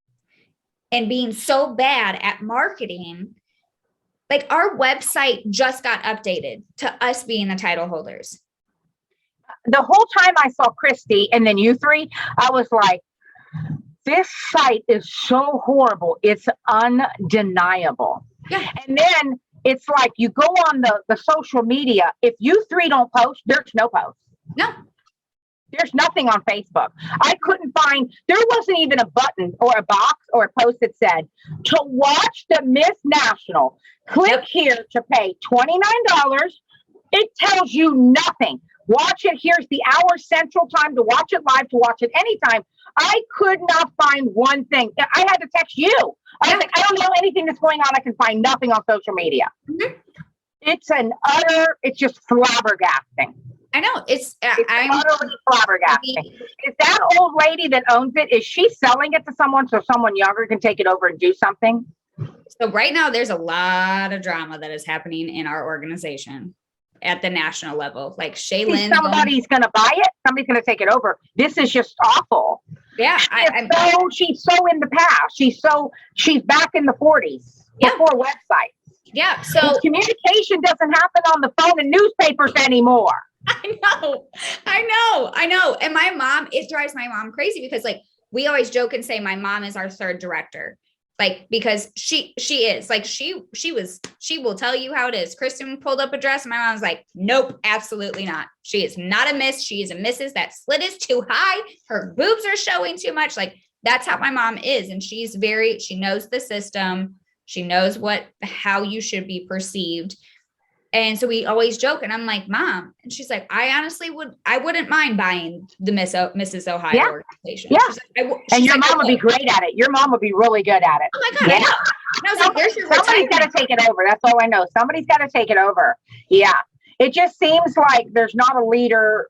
Speaker 6: and being so bad at marketing. Like our website just got updated to us being the title holders.
Speaker 1: The whole time I saw Christy and then you three, I was like, this site is so horrible. It's undeniable.
Speaker 6: Yeah.
Speaker 1: And then it's like you go on the social media. If you three don't post, there's no post.
Speaker 6: No.
Speaker 1: There's nothing on Facebook. I couldn't find, there wasn't even a button or a box or a post that said, to watch the Miss National, click here to pay $29. It tells you nothing. Watch it. Here's the hour central time to watch it live, to watch it anytime. I could not find one thing. I had to text you. I was like, I don't know anything that's going on. I can find nothing on social media.
Speaker 6: Mhm.
Speaker 1: It's just flabbergasting.
Speaker 6: I know it's,
Speaker 1: It's
Speaker 6: I'm
Speaker 1: utterly flabbergasting. Is that old lady that owns it, is she selling it to someone so someone younger can take it over and do something?
Speaker 6: so right now there's a lot of drama that is happening in our organization at the national level. Like Shaylin,
Speaker 1: Somebody's going to buy it. Somebody's going to take it over. This is just awful.
Speaker 6: yeah,
Speaker 1: She's so in the past. She's back in the 40s
Speaker 6: Yeah.
Speaker 1: before websites.
Speaker 6: yeah. So
Speaker 1: Because communication doesn't happen on the phone and newspapers anymore.
Speaker 6: I know. And my mom, it drives my mom crazy because like we always joke and say my mom is our third director. Like, because she is like, she will tell you how it is. Kristen pulled up a dress and my mom's like, nope, absolutely not. She is not a miss. She is a missus. That slit is too high. Her boobs are showing too much. Like that's how my mom is. And she knows the system. She knows how you should be perceived. And so we always joke and I'm like, Mom, and she's like, I wouldn't mind buying the Mrs. Ohio
Speaker 1: Yeah.
Speaker 6: organization.
Speaker 1: Yeah.
Speaker 6: She's like,
Speaker 1: And your
Speaker 6: like,
Speaker 1: mom would be great at it. Your mom would be really good at it.
Speaker 6: oh my God, I
Speaker 1: Yeah.
Speaker 6: know. And I was like, there's your
Speaker 1: Somebody's got
Speaker 6: retirement.
Speaker 1: to take it over. That's all I know. Somebody's got to take it over. Yeah. It just seems like there's not a leader,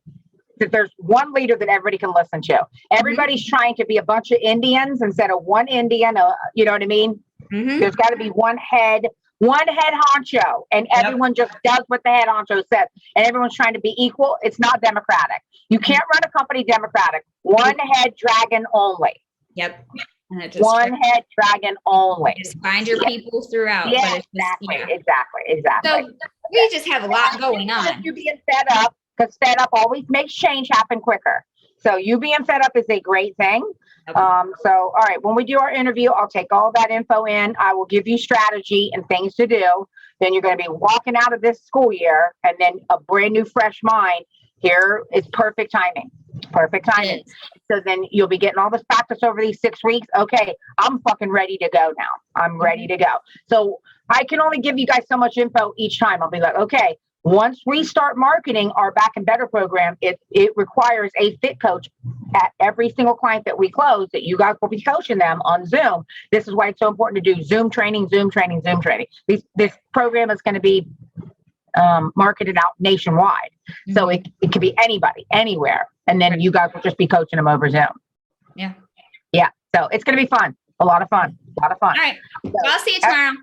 Speaker 1: that there's one leader that everybody can listen to. Everybody's trying to be a bunch of Indians instead of one Indian. You know what I mean?
Speaker 6: Mhm.
Speaker 1: There's got to be one head honcho, and
Speaker 6: Yep.
Speaker 1: everyone just does what the head honcho says, and everyone's trying to be equal. It's not democratic. You can't run a company democratic. One head dragon only.
Speaker 6: Yep. And it just,
Speaker 1: One head dragon only.
Speaker 6: just find your people throughout.
Speaker 1: Yeah,
Speaker 6: but it's just,
Speaker 1: exactly.
Speaker 6: So we just have a lot going on.
Speaker 1: You being fed up, because fed up always makes change happen quicker. So you being fed up is a great thing.
Speaker 6: Okay.
Speaker 1: So, all right, when we do our interview, I'll take all that info in. I will give you strategy and things to do. Then you're going to be walking out of this school year and then a brand new, fresh mind. Here is perfect timing. Perfect timing.
Speaker 6: Yes.
Speaker 1: So then you'll be getting all this practice over these 6 weeks. Okay, I'm fucking ready to go now. I'm ready to go. So I can only give you guys so much info each time. I'll be like, okay, once we start marketing our Back and Better program, it requires a fit coach at every single client that we close, that you guys will be coaching them on Zoom. This is why it's so important to do Zoom training. This program is going to be marketed out nationwide. So it could be anybody, anywhere. And then you guys will just be coaching them over Zoom.
Speaker 6: Yeah.
Speaker 1: Yeah. So it's going to be fun. A lot of fun.
Speaker 6: All right. Well, I'll see you tomorrow.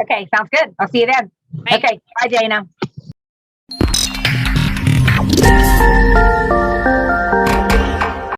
Speaker 1: Okay. Sounds good. I'll see you then.
Speaker 6: Bye.
Speaker 1: Okay. Bye, Dana.